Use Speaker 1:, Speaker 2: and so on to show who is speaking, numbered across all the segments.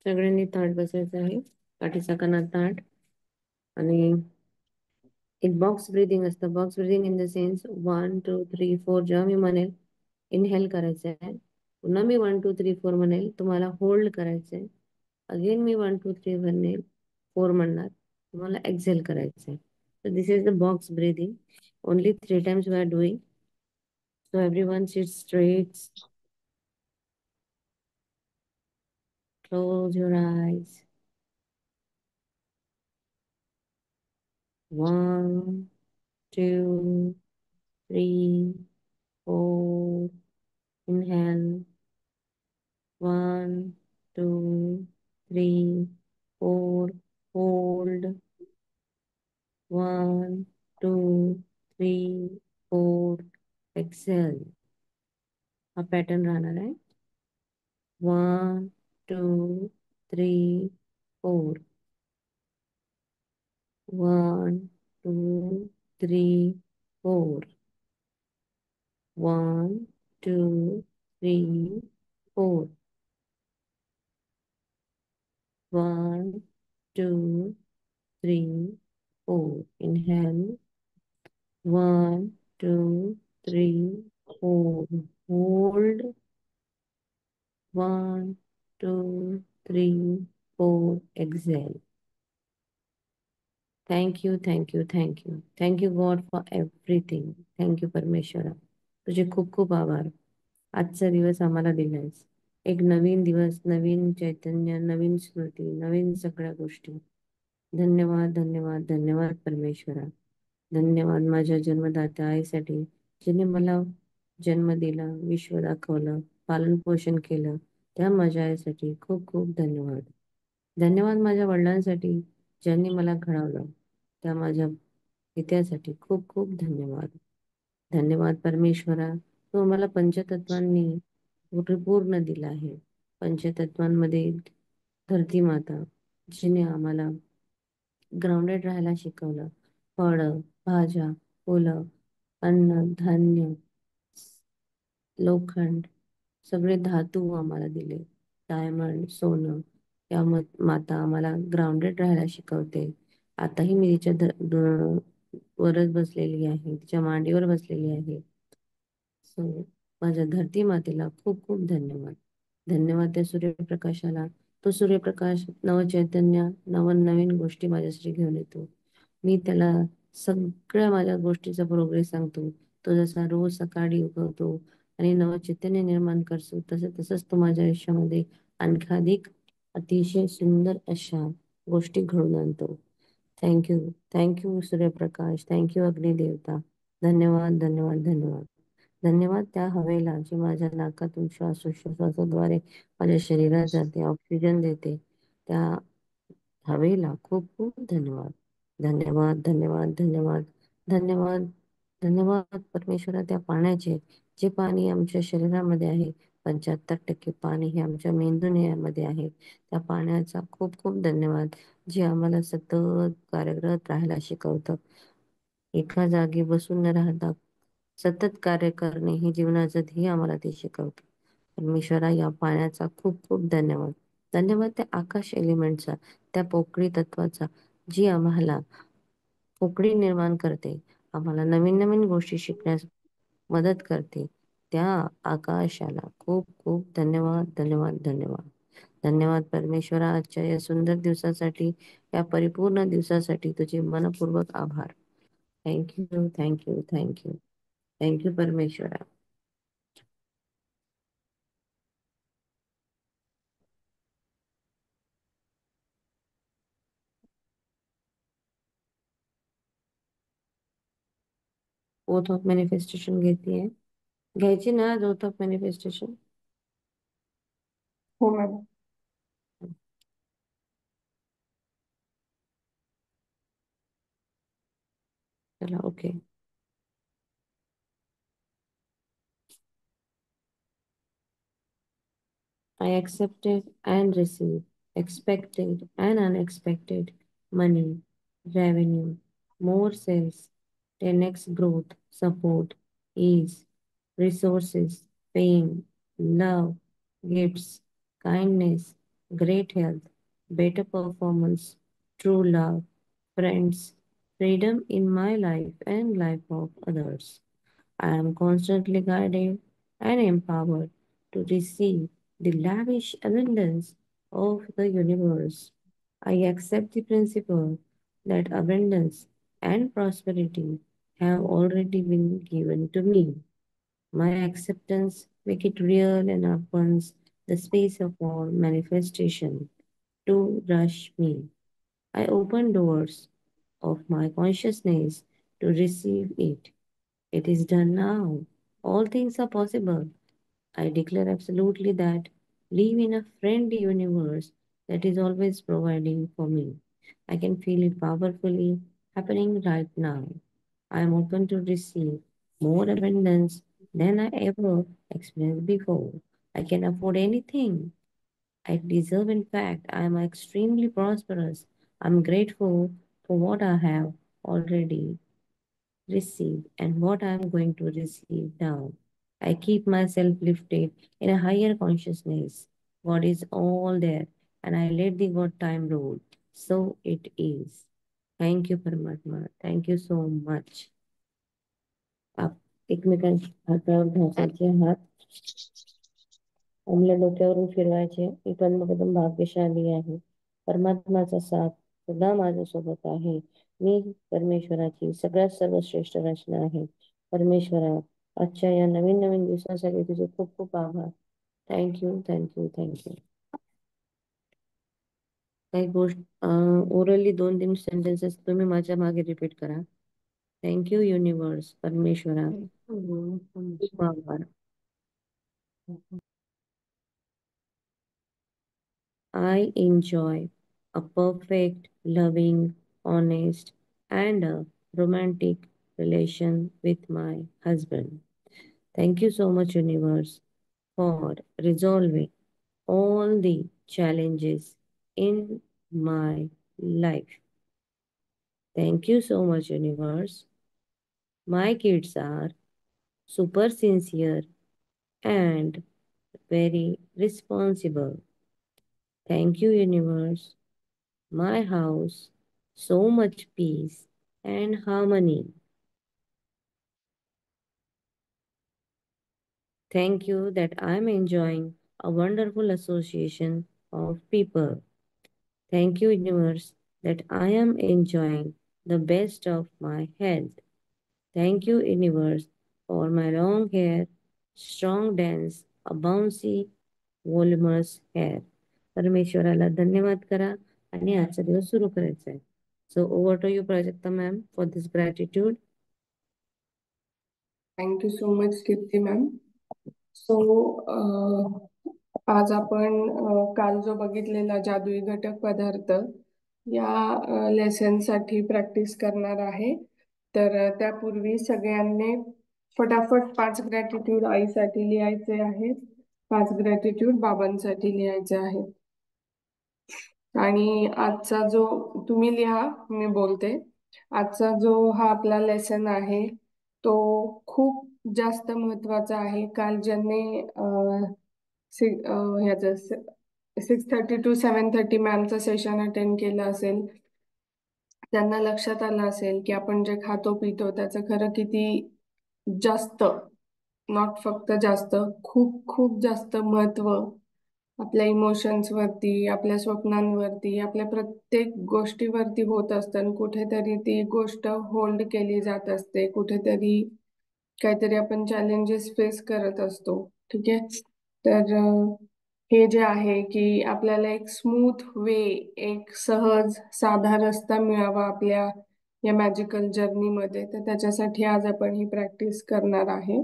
Speaker 1: सगळ्यांनी ताठ बसायचं आहे. पाठीचा कणा ताठ आणि एक बॉक्स ब्रीदिंग असतं. Box breathing in the sense 1 2 3 4 जेव्हा मी म्हणेल इनहेल करायचं आहे. पुन्हा मी 1 2 3 4 म्हणेल, तुम्हाला होल्ड करायचं आहे. अगेन मी 1 2 3 म्हणेल, 4 म्हणणार, तुम्हाला एक्झेल करायचं आहे. So this is the box breathing. Only 3 times we are doing. So everyone sit straight, close your eyes. 1 2 3 4. Inhale. 1 2 3 4. Hold. 1 2 3 4. Exhale. हा पॅटर्न राहणार आहे. 1 2 3 4. 1 2 3 4. 1 2 3 4. 1 2 3 4. Inhale. 1 2 3 4. Hold. 1 2 3 4. Exhale. Thank you, thank you, thank you. Thank you God for everything. Thank you परमेश्वरा. तुझे खूप खूप आभार. आजचा दिवस आम्हाला दिलायस. एक नवीन दिवस, नवीन चैतन्य, नवीन स्मृती, नवीन सगळ्या गोष्टी. धन्यवाद, धन्यवाद, धन्यवाद परमेश्वरा. धन्यवाद माझ्या जन्मदात्या आईसाठी, जिने मला जन्म दिला, विश्व दाखवलं, पालन पोषण केलं. त्या माझ्या आईसाठी खूप खूप धन्यवाद. धन्यवाद माझ्या वडिलांसाठी, ज्यांनी मला घडवलं. त्या माझ्या पित्यासाठी खूप खूप धन्यवाद. धन्यवाद परमेश्वरा. तू आम्हाला पंचतत्वांनी परिपूर्ण दिला आहे. पंचतत्वांमध्ये धरती माता, जिने आम्हाला ग्राउंडेड राहायला शिकवलं. फळं, भाज्या, फुलं, अन्न, धान्य, लोखंड, सगळे धातू आम्हाला दिले. डायमंड, सोनं. या माता आम्हाला ग्राउंडेड राहायला शिकवते. आताही मी तिच्या वरच बसलेली आहे, तिच्या मांडीवर बसलेली आहे. सो माझ्या धरती मातेला खूप खूप धन्यवाद. धन्यवाद त्या सूर्यप्रकाशाला. तो सूर्यप्रकाश नवचैतन्य, नवनवीन गोष्टी माझ्यासाठी घेऊन येतो. मी त्याला सगळ्या माझ्या गोष्टीचा प्रोग्रेस सांगतो. तो जसा रोज सकाळी उगवतो आणि नवचैतन्य निर्माण करतो, तसंच तो माझ्या आयुष्यामध्ये आणखी अतिशय सुंदर अशा गोष्टी घडवून आणतो. थँक्यू, थँक्यू सूर्यप्रकाश, थँक्यू अग्निदेवता. धन्यवाद, धन्यवाद, धन्यवाद. धन्यवाद त्या हवेला, जी माझ्या नाकातून श्वासोच्छवासाद्वारे माझ्या शरीरात जाते, ऑक्सिजन देते. त्या हवेला खूप खूप धन्यवाद. धन्यवाद, धन्यवाद, धन्यवाद, धन्यवाद, धन्यवाद परमेश्वरा त्या पाण्याचे, जे पाणी आमच्या शरीरामध्ये आहे. 75% पाणी हे आमच्या मेंदूमध्ये आहे. त्या पाण्याचा खूप खूप धन्यवाद, जे आम्हाला सतत कार्यरत राहायला शिकवतं. एका जागी बसून न राहता सतत कार्य करणे हे जीवनाचं ध्येय आम्हाला ते शिकवतं. परमेश्वरा या पाण्याचा खूप खूप धन्यवाद. धन्यवाद त्या आकाश एलिमेंटचा, त्या पोकळी तत्वाचा, जी आम्हाला पोकळी निर्माण करते, आम्हाला नवीन नवीन गोष्टी शिकण्यास मदत करते. त्या आकाशाला खूप खूप धन्यवाद, धन्यवाद, धन्यवाद. धन्यवाद परमेश्वरा आजच्या या सुंदर दिवसासाठी, या परिपूर्ण दिवसासाठी तुझे मनपूर्वक आभार. Thank you, thank you, thank you. थँक्यू परमेश्वरा. ओथ ऑफ मॅनिफेस्टेशन घेते. घ्यायची ना ओथ ऑफ मॅनिफेस्टेशन?
Speaker 2: हो मॅडम.
Speaker 1: चला okay. I accepted and received expected and unexpected money, revenue, more sales, 10x growth, support, ease, resources, fame, love, gifts, kindness, great health, better performance, true love, friends, freedom in my life and life of others. I am constantly guided and empowered to receive the lavish abundance of the universe. I accept the principle that abundance and prosperity have already been given to me. My acceptance make it real and opens the space of all manifestation to rush me. I open doors of my consciousness to receive it. It is done now. All things are possible. I declare absolutely that live in a friendly universe that is always providing for me. I can feel it powerfully happening right now. I am open to receive more abundance than I ever experienced before. I can afford anything I deserve. In fact, I am extremely prosperous. I'm grateful for what I have already received and what I am going to receive now. I keep myself lifted in a higher consciousness. God is all there, and I let the God time rule. So it is. Thank you, Paramatma. Thank you so much. आप एकमेकांच्या हातावर घासायचे हात आपल्या डोक्यावरून फिरवायचे. मी पण भाग्यशाली आहे. परमात्माचा साथ सदा माझ्यासोबत आहे. मी परमेश्वराची सगळ्यात सर्वश्रेष्ठ रचना आहे. परमेश्वरा, आजच्या या नवीन नवीन दिवसासाठी तुझे खूप खूप आभार. Thank you, thank you, thank you. काही गोष्ट ओरली 2-3 सेंटेन्सेस तुम्ही माझ्या मागे रिपीट करा. थँक्यू युनिवर्स, परमेश्वरा, खूप आभार. I enjoy a perfect, loving, honest, and a romantic relation with my husband. Thank you so much, universe, for resolving all the challenges in my life. Thank you so much, universe. My kids are super sincere and very responsible. Thank you, universe. My house, so much peace and harmony. Thank you that I'm enjoying a wonderful association of people. Thank you, universe, that I am enjoying the best of my health. Thank you, universe, for my long hair, strong dance, a bouncy, voluminous hair. परमेश्वराला धन्यवाद करा आणि आजचा दिवस सुरू करायचा आहे. So over to you, Prajakta ma'am, for this gratitude.
Speaker 2: Thank you so much Kirti ma'am. So आज आपण काल जो बघितलेला जादुई घटक पदार्थ या लेसनसाठी प्रॅक्टिस करणार आहे. तर त्यापूर्वी सगळ्यांनी फटाफट 5 ग्रॅटिट्यूड आईसाठी लिहायचे आहेत, 5 ग्रॅटिट्यूड बाबांसाठी लिहायचे आहेत. आणि आजचा जो तुम्ही लिहा, मी बोलते. आजचा जो हा आपला लेसन आहे तो खूप जास्त महत्वाचा आहे. काल ज्यांनी ह्याचं 6:30 to 7:30 मॅमचं सेशन अटेंड केलं असेल त्यांना लक्षात आलं असेल की आपण जे खातो पितो त्याचं खरं किती जास्त, नॉट फक्त जास्त, खूप खूप जास्त महत्व आपल्या इमोशन्स वरती, आपल्या स्वप्नांवरती, आपल्या प्रत्येक गोष्टीवरती होत असतं. आणि कुठेतरी ती गोष्ट होल्ड केली जात असते, कुठेतरी काहीतरी आपण चॅलेंजेस फेस करत असतो. ठीक आहे. तर हे जे आहे की आपल्याला एक स्मूथ वे, एक सहज साधा रस्ता मिळावा आपल्या या मॅजिकल जर्नीमध्ये, तर त्याच्यासाठी आज आपण ही प्रॅक्टिस करणार आहे.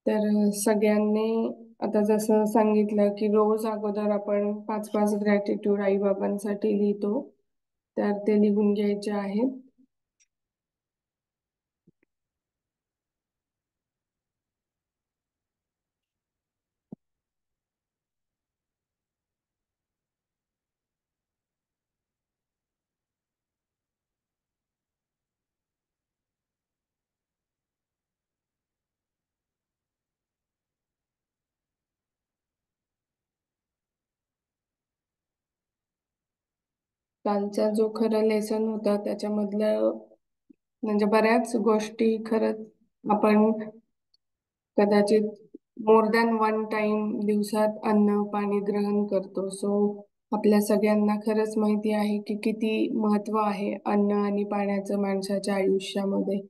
Speaker 2: तर सगळ्यांनी आता जसं सांगितलं की रोज अगोदर आपण 5-5 ग्रॅटिट्यूड आई बाबांसाठी लिहितो, तर ते लिहून घ्यायचे आहेत. कालचा जो खरा लेसन होता त्याच्यामधलं म्हणजे बऱ्याच गोष्टी खरंच आपण कदाचित मोर दॅन वन टाइम दिवसात अन्न पाणी ग्रहण करतो. सो आपल्या सगळ्यांना खरंच माहिती आहे की किती महत्व आहे अन्न आणि पाण्याचं माणसाच्या आयुष्यामध्ये.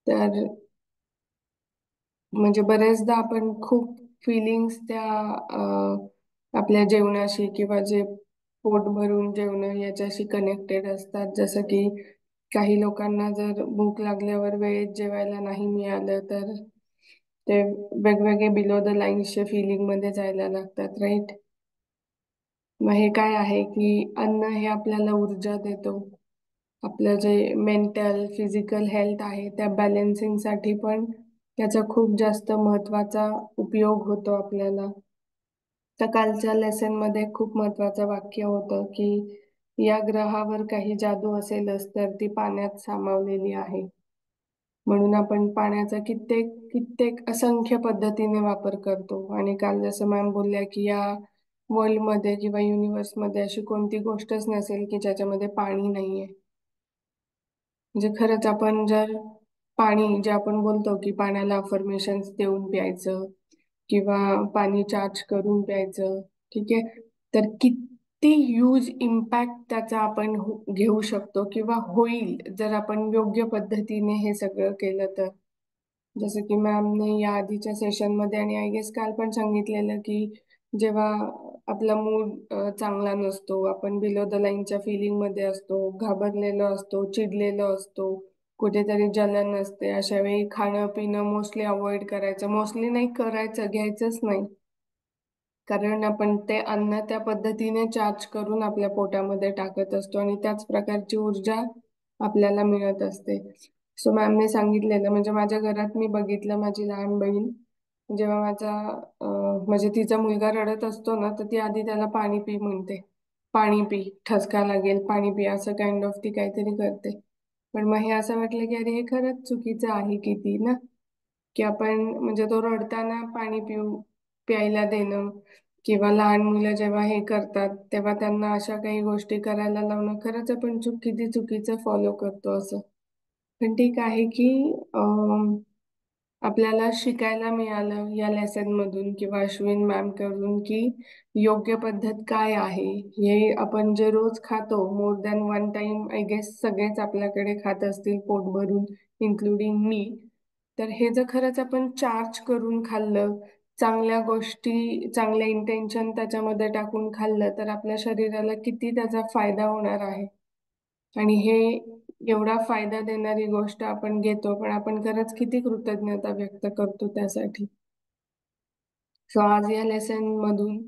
Speaker 2: तर म्हणजे बरेचदा आपण खूप फिलिंग्स त्या आपल्या जेवणाशी किंवा जे पोट भरून जेवणं याच्याशी कनेक्टेड असतात. जसं की काही लोकांना जर भूक लागल्यावर वेळेत जेवायला नाही मिळालं तर ते वेगवेगळे बिलो द लाईन्सचे फिलिंग मध्ये जायला लागतात, राईट? मग हे काय आहे की अन्न हे आपल्याला ऊर्जा देतो. आपलं जे मेंटल फिजिकल हेल्थ आहे त्या बॅलन्सिंगसाठी पण त्याचा खूप जास्त महत्त्वाचा उपयोग होतो आपल्याला. तर कालच्या लेसन मध्ये खूप महत्त्वाचं वाक्य होतं की या ग्रहावर काही जादू असेलच तर ती पाण्यात सामावलेली आहे. म्हणून आपण पाण्याचा कित्येक कित्येक असंख्य पद्धतीने वापर करतो. आणि काल जसं मॅम बोलल्या की या वर्ल्डमध्ये किंवा युनिवर्समध्ये अशी कोणती गोष्टच नसेल की ज्याच्यामध्ये पाणी नाहीये. म्हणजे खरंच आपण जर पाणी जे आपण बोलतो की पाण्याला अफर्मेशन्स देऊन प्यायचं किंवा पाणी चार्ज करून प्यायचं, ठीक आहे, तर किती ह्यूज इम्पॅक्ट त्याचा आपण घेऊ शकतो किंवा होईल जर आपण योग्य पद्धतीने हे सगळं केलं तर. जसं की मॅमने या आधीच्या सेशनमध्ये आणि आय गेस काल पण सांगितलेलं की जेव्हा आपला मूड चांगला नसतो, आपण बिलो द लाईनच्या फिलिंगमध्ये असतो, घाबरलेलो असतो, चिडलेलो असतो, कुठेतरी जलन असते, अशा वेळी खाणं पिणं मोस्टली अवॉइड करायचं. मोस्टली नाही करायचं, घ्यायचंच नाही. कारण आपण ते अन्न त्या पद्धतीने चार्ज करून आपल्या पोटामध्ये टाकत असतो आणि त्याच प्रकारची ऊर्जा आपल्याला मिळत असते. सो मॅमने सांगितलेलं म्हणजे माझ्या घरात मी बघितलं माझी लहान बहीण जेव्हा म्हणजे तिचा मुलगा रडत असतो ना तर ती आधी त्याला पाणी पी म्हणते. पाणी पी, ठसका लागेल, पाणी पी, असं काइंड ऑफ ती काहीतरी करते. पण मग हे असं वाटलं की अरे हे खरंच चुकीचं आहे किती ना, की आपण म्हणजे तो रडताना पाणी प्यायला देणं किंवा लहान मुलं जेव्हा हे करतात तेव्हा त्यांना अशा काही गोष्टी करायला लावणं खरंच आपण किती चुकीचं फॉलो करतो असं. पण ठीक आहे की आपल्याला शिकायला मिळालं या लेसन मधून किंवा अश्विन मॅम कडून की योग्य पद्धत काय आहे. हे आपण जे रोज खातो more than one time I guess सगळेच आपल्याकडे खात असतील पोट भरून, इन्क्लुडिंग मी. तर हे जर खरंच आपण चार्ज करून खाल्लं, चांगल्या गोष्टी चांगल्या इंटेन्शन त्याच्यामध्ये टाकून खाल्लं तर आपल्या शरीराला किती त्याचा फायदा होणार आहे. आणि हे एवढा फायदा देणारी गोष्ट आपण घेतो पण आपण खरंच किती कृतज्ञता व्यक्त करतो त्यासाठी. सो आज या लेसन मधून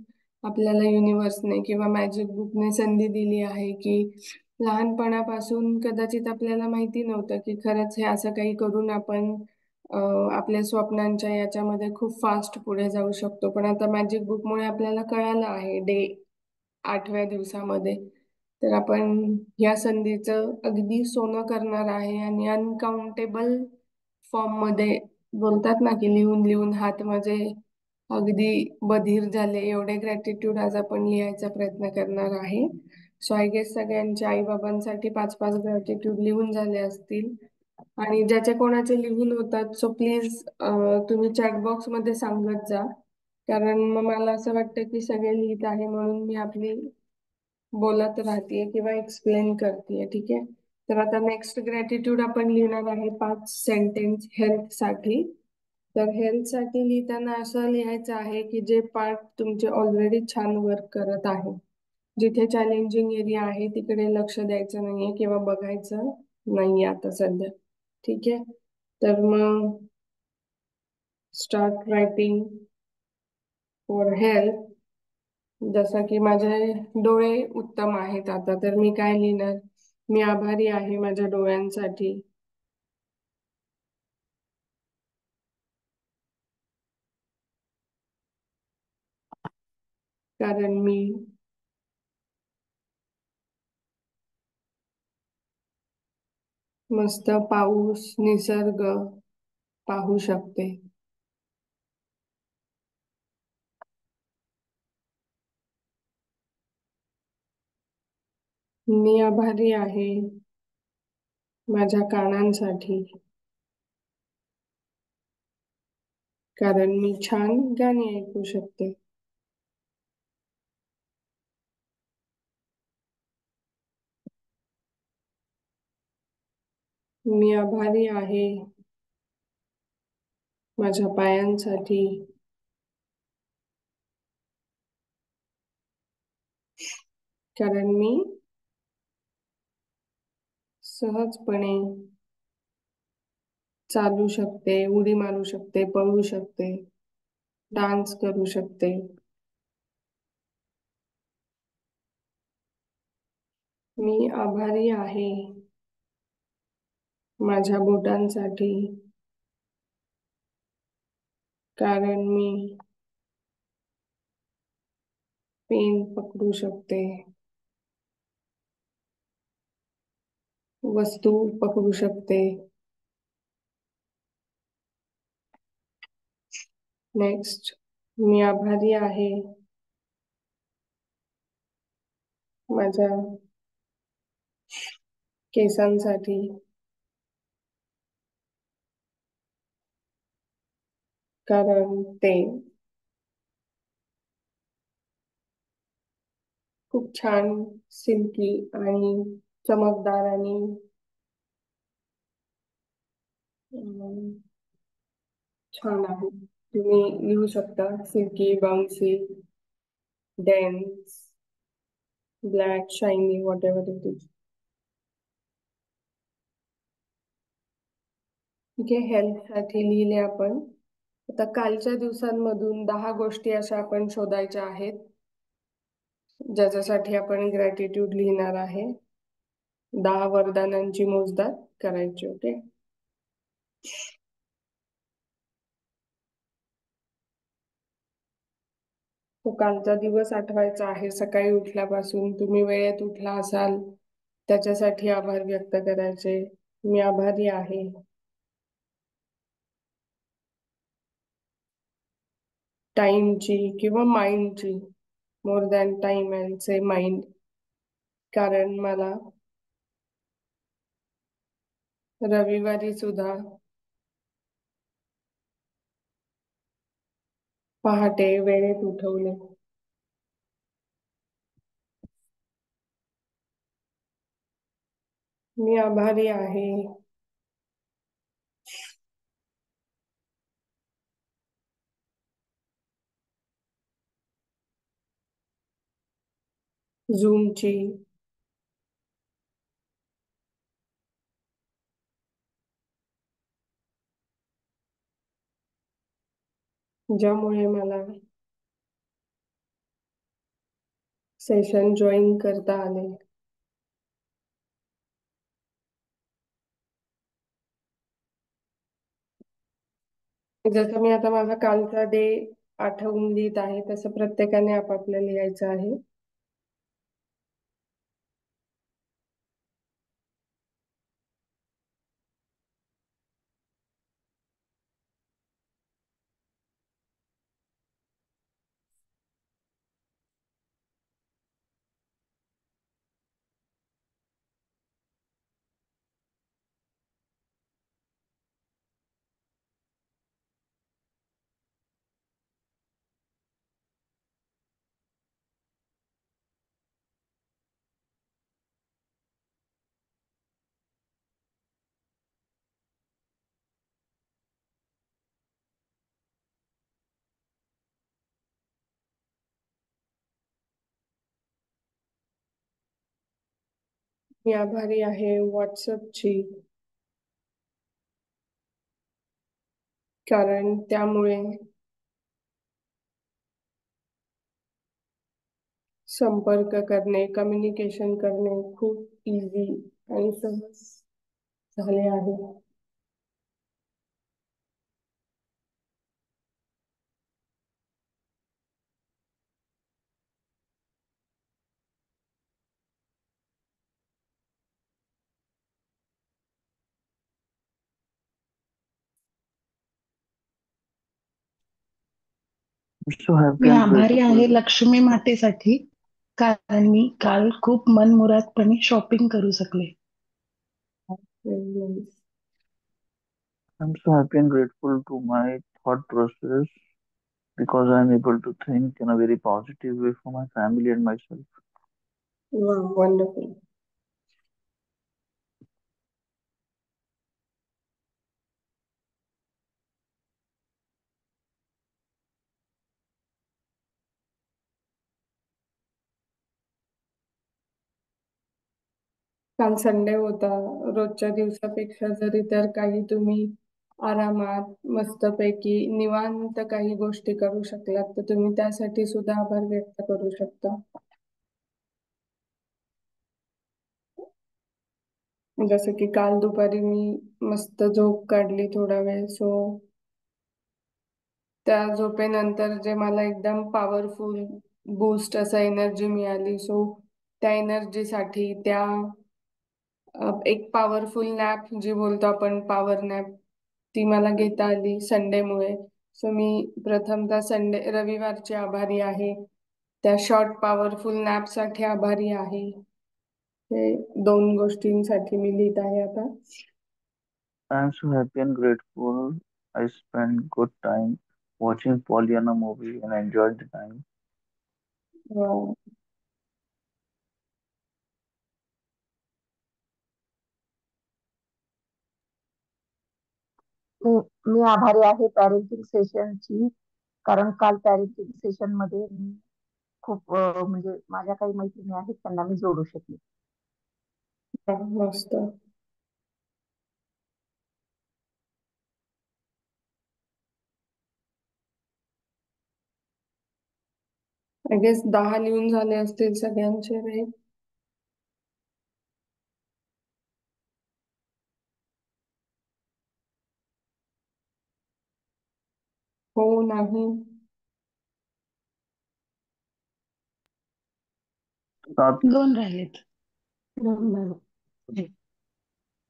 Speaker 2: आपल्याला युनिव्हर्सने किंवा मॅजिक बुकने संधी दिली आहे की लहानपणापासून कदाचित आपल्याला माहिती नव्हतं की खरंच हे असं काही करून आपण आपल्या स्वप्नांच्या याच्यामध्ये खूप फास्ट पुढे जाऊ शकतो. पण आता मॅजिक बुकमुळे आपल्याला कळालं आहे डे 8व्या दिवसामध्ये. तर आपण या संधीचं अगदी सोनं करणार आहे आणि अनकाउंटेबल फॉर्म मध्ये बोलतात ना की लिहून लिहून हात माझे अगदी बधीर झाले एवढे ग्रॅटिट्यूड आज आपण लिहायचा प्रयत्न करणार आहे. सो आय गेस सगळ्यांच्या आई बाबांसाठी 5-5 ग्रॅटिट्यूड लिहून झाले असतील. आणि ज्याचे कोणाचे लिहून होतात सो प्लीज तुम्ही चॅट बॉक्स मध्ये सांगत जा. कारण मग मला असं वाटतं की सगळे लिहित आहे म्हणून मी आपली बोलत राहतेय किंवा एक्सप्लेन करतेय, ठीक आहे. तर आता नेक्स्ट ग्रॅटिट्यूड आपण लिहिणार आहे 5 सेंटेन्स हेल्थ साठी. तर हेल्थ साठी लिहिताना असं लिहायचं आहे की जे पार्ट तुमचे ऑलरेडी छान वर्क करत आहे. जिथे चॅलेंजिंग एरिया आहे तिकडे लक्ष द्यायचं नाहीये किंवा बघायचं नाहीये आता सध्या, ठीक आहे. तर मग स्टार्ट रायटिंग फॉर हेल्थ. जसं की माझे डोळे उत्तम आहेत आता तर मी काय लिहिणार, मी आभारी आहे माझ्या डोळ्यांसाठी कारण मी मस्त पाऊस निसर्ग पाहू शकते. मी आभारी आहे माझ्या कानांसाठी, कारण मी छान गाणी ऐकू शकते. मी आभारी आहे माझ्या पायांसाठी, कारण मी सहजपणे चालू शकते, उडी मारू शकते, पळू शकते, डान्स करू शकते. मी आभारी आहे माझ्या बोटांसाठी, कारण मी पेन पकडू शकते, वस्तू पकडू शकते. नेक्स्ट, मी आभारी आहे माझ्या केसांसाठी, कारण ते खूप छान, सिल्की आणि चमकदार आणि अं, छान आहे. तुम्ही लिहू शकता silky, bouncy, dense, black, shiny, whatever it is. ठीक आहे, हेल्थसाठी लिहिले आपण. आता कालच्या दिवसांमधून 10 गोष्टी अशा आपण शोधायच्या आहेत ज्याच्यासाठी आपण ग्रॅटिट्यूड लिहिणार आहे. 10 वरदानांची मोजदाद करायची. ओके. तो कालचा दिवस आठवायचा आहे. सकाळी उठल्यापासून तुम्ही वेळेत उठला असाल त्याच्यासाठी आभार व्यक्त करायचे. मी आभारी आहे. टाइमची किंवा माइंडची, more than time and say mind, कारण मला रविवारी सुद्धा पहाटे वेळेत उठवले. मी आभारी आहे झूमची, ज्यामुळे मला सेशन जॉईन करता आले. जसं मी आता माझा कालचा डे आठवून लिहित आहे तसं प्रत्येकाने आपापल्या लिहायचं आहे. मी आभारी आहे व्हॉट्सअपची, कारण त्यामुळे संपर्क करणे, कम्युनिकेशन करणे खूप इझी आणि सहज झाले आहे.
Speaker 3: मी आभारी आहे लक्ष्मी मातेसाठी, कारण मी काल खूप मनमुरादपणे शॉपिंग करू शकले.
Speaker 2: Very nice.
Speaker 4: I'm so happy and grateful to my thought process because I'm able to think in a very positive way for my family and myself.
Speaker 2: Wow, wonderful. काल संडे होता. रोजच्या दिवसापेक्षा जरी तर काही तुम्ही आरामात मस्तपैकी निवांत काही गोष्टी करू शकलात तर तुम्ही त्यासाठी सुद्धा आभार व्यक्त करू शकता. जसं की काल दुपारी मी मस्त झोप काढली थोडा वेळ, सो त्या झोपेनंतर जे मला एकदम पॉवरफुल बूस्ट असं एनर्जी मिळाली, सो त्या एनर्जीसाठी एक पॉवरफुल नॅप जी बोलतो आपण पॉवर नॅप, ती मला घेता आली संडेमुळे. सो मी प्रथमतः रविवारची आभारी आहे, त्या शॉर्ट पॉवरफुल नॅपसाठी आभारी आहे. हे दोन गोष्टींसाठी मी लिहित आहे आता.
Speaker 4: I'm so happy and grateful. I spent good time watching Pollyanna movie and enjoyed the time.
Speaker 2: अं,
Speaker 3: मी मी आभारी आहे पॅरेंटिंग सेशनची. कारण काल पॅरेंटिंग सेशन मध्ये मी खूप म्हणजे माझ्या काही मैत्रिणी आहेत त्यांना मी जोडू शकले.
Speaker 2: मस्त. आय गेस 10 लिहून झाले असतील सगळ्यांचे, राईट? हो, नाही?
Speaker 4: सात
Speaker 3: 2 राहिलेत.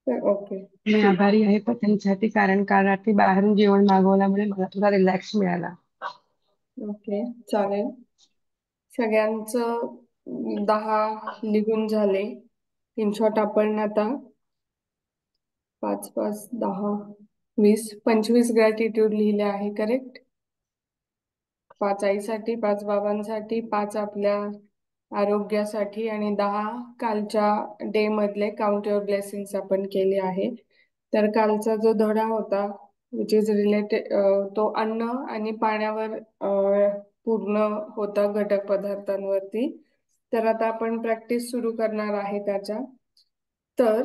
Speaker 2: ओके,
Speaker 3: मी
Speaker 2: ठीक.
Speaker 3: आभारी आहे पत्नीसाठी कारण काल रात्री बाहेरून जेवण मागवल्यामुळे मला थोडा रिलॅक्स मिळाला.
Speaker 2: ओके, चालेल. सगळ्यांचं 10 लिहून झाले. इन शॉर्ट आपण आता 5 5 10 20 25 ग्रॅटिट्यूड लिहिले आहे, करेक्ट? 5 आईसाठी, 5 बाबांसाठी, 5 आपल्या आरोग्यासाठी आणि 10 कालच्या डे मधले काउंट युअर ब्लेसिंग्स आपण केले आहे. तर कालचा जो धडा होता विच इज रिलेटेड, तो अन्न आणि पाण्यावर पूर्ण होता, घटक पदार्थांवरती. तर आता आपण प्रॅक्टिस सुरू करणार आहे त्याच्या. तर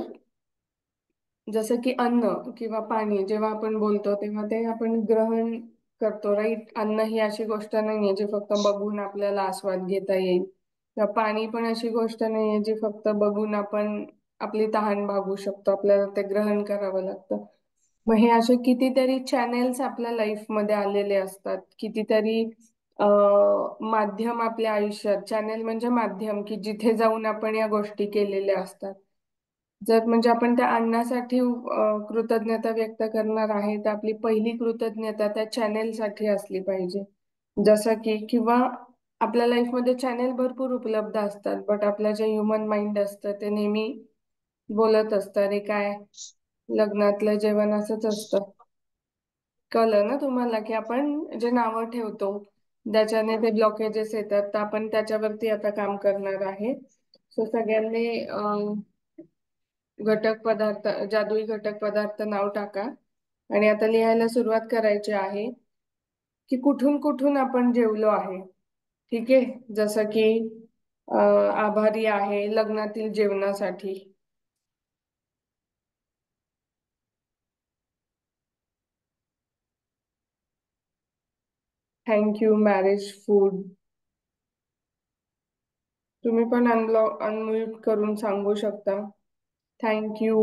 Speaker 2: जसं की अन्न किंवा पाणी जेव्हा आपण बोलतो तेव्हा ते आपण ग्रहण करतो, राईट? अन्न ही अशी गोष्ट नाहीये जी फक्त बघून आपल्याला आस्वाद घेता येईल, किंवा पाणी पण अशी गोष्ट नाहीये जी फक्त बघून आपण आपली तहान भागवू शकतो. आपल्याला ते ग्रहण करावं लागतं. मग हे असे कितीतरी चॅनेल्स आपल्या लाईफ मध्ये आलेले असतात, कितीतरी माध्यम आपल्या आयुष्यात. चॅनेल म्हणजे माध्यम की जिथे जाऊन आपण या गोष्टी केलेल्या असतात. जर म्हणजे आपण त्या अन्नासाठी कृतज्ञता व्यक्त करणार आहे तर आपली पहिली कृतज्ञता त्या चॅनेलसाठी असली पाहिजे. जसं की किंवा आपल्या लाईफमध्ये चॅनेल भरपूर उपलब्ध असतात, बट आपलं जे ह्युमन माइंड असतं ते नेहमी बोलत असतं, अरे काय लग्नातलं जेवण असंच असतं. कळलं ना तुम्हाला की आपण जे नावं ठेवतो ज्याच्याने ते ब्लॉकेजेस येतात, तर आपण त्याच्यावरती आता काम करणार आहे. सो सगळ्यांनी घटक पदार्थ, जादुई घटक पदार्थ नाव टाका आणि आता लिहायला सुरुवात करायची आहे की कुठून कुठून आपण जेवलो आहे. ठीक आहे, जसं की आभारी आहे लग्नातील जेवणासाठी, थँक्यू मॅरेज फूड. तुम्ही पण अनम्यूट करून सांगू शकता थँक्यू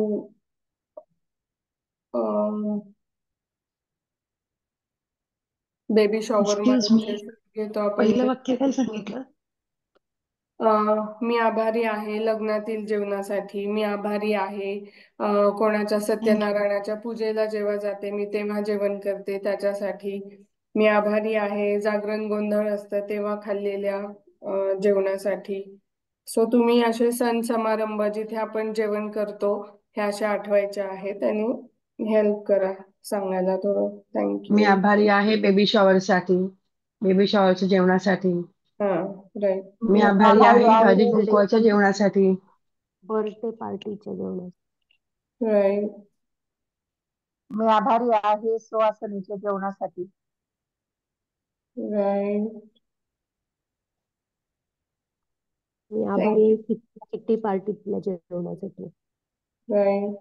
Speaker 2: बेबी शॉवर
Speaker 3: एक्सक्यूज
Speaker 2: मध्ये
Speaker 3: मी,
Speaker 2: जे food घेतो आपण
Speaker 3: पहिलं
Speaker 2: ते.
Speaker 3: वाक्य काय सांगितलं?
Speaker 2: मी आभारी आहे लग्नातील जेवणासाठी. मी आभारी आहे कोणाच्या
Speaker 3: थँक्यू.
Speaker 2: सत्यनारायणाच्या पूजेला जेव्हा जाते मी तेव्हा जेवण करते त्याच्यासाठी. मी आभारी आहे जागरण गोंधळ असतं तेव्हा खाल्लेल्या जेवणासाठी. सो तुम्ही असे सण समारंभ जिथे आपण जेवण करतो हे अशा आठवायच्या आहेत आणि हेल्प करा सांगायला थोडं.
Speaker 5: मी
Speaker 2: थँक्यू.
Speaker 5: आभारी आहे बेबी शॉवरसाठी, बेबी शॉवरच्या जेवणासाठी.
Speaker 2: हा, राईट.
Speaker 5: मी
Speaker 3: मी
Speaker 5: आभारी
Speaker 3: आभारी
Speaker 5: आहे हळदी
Speaker 3: आहे
Speaker 5: कुंकवाच्या जेवणासाठी.
Speaker 1: बर्थडे पार्टीच्या जेवणात.
Speaker 2: राईट.
Speaker 3: मी आभारी आहे सुवासिनीच्या जेवणासाठी.
Speaker 2: राईट.
Speaker 1: मी आभारी
Speaker 2: थँक्यू.
Speaker 1: आहे किट्टी पार्टीतल्या जेवणासाठी.
Speaker 2: Right.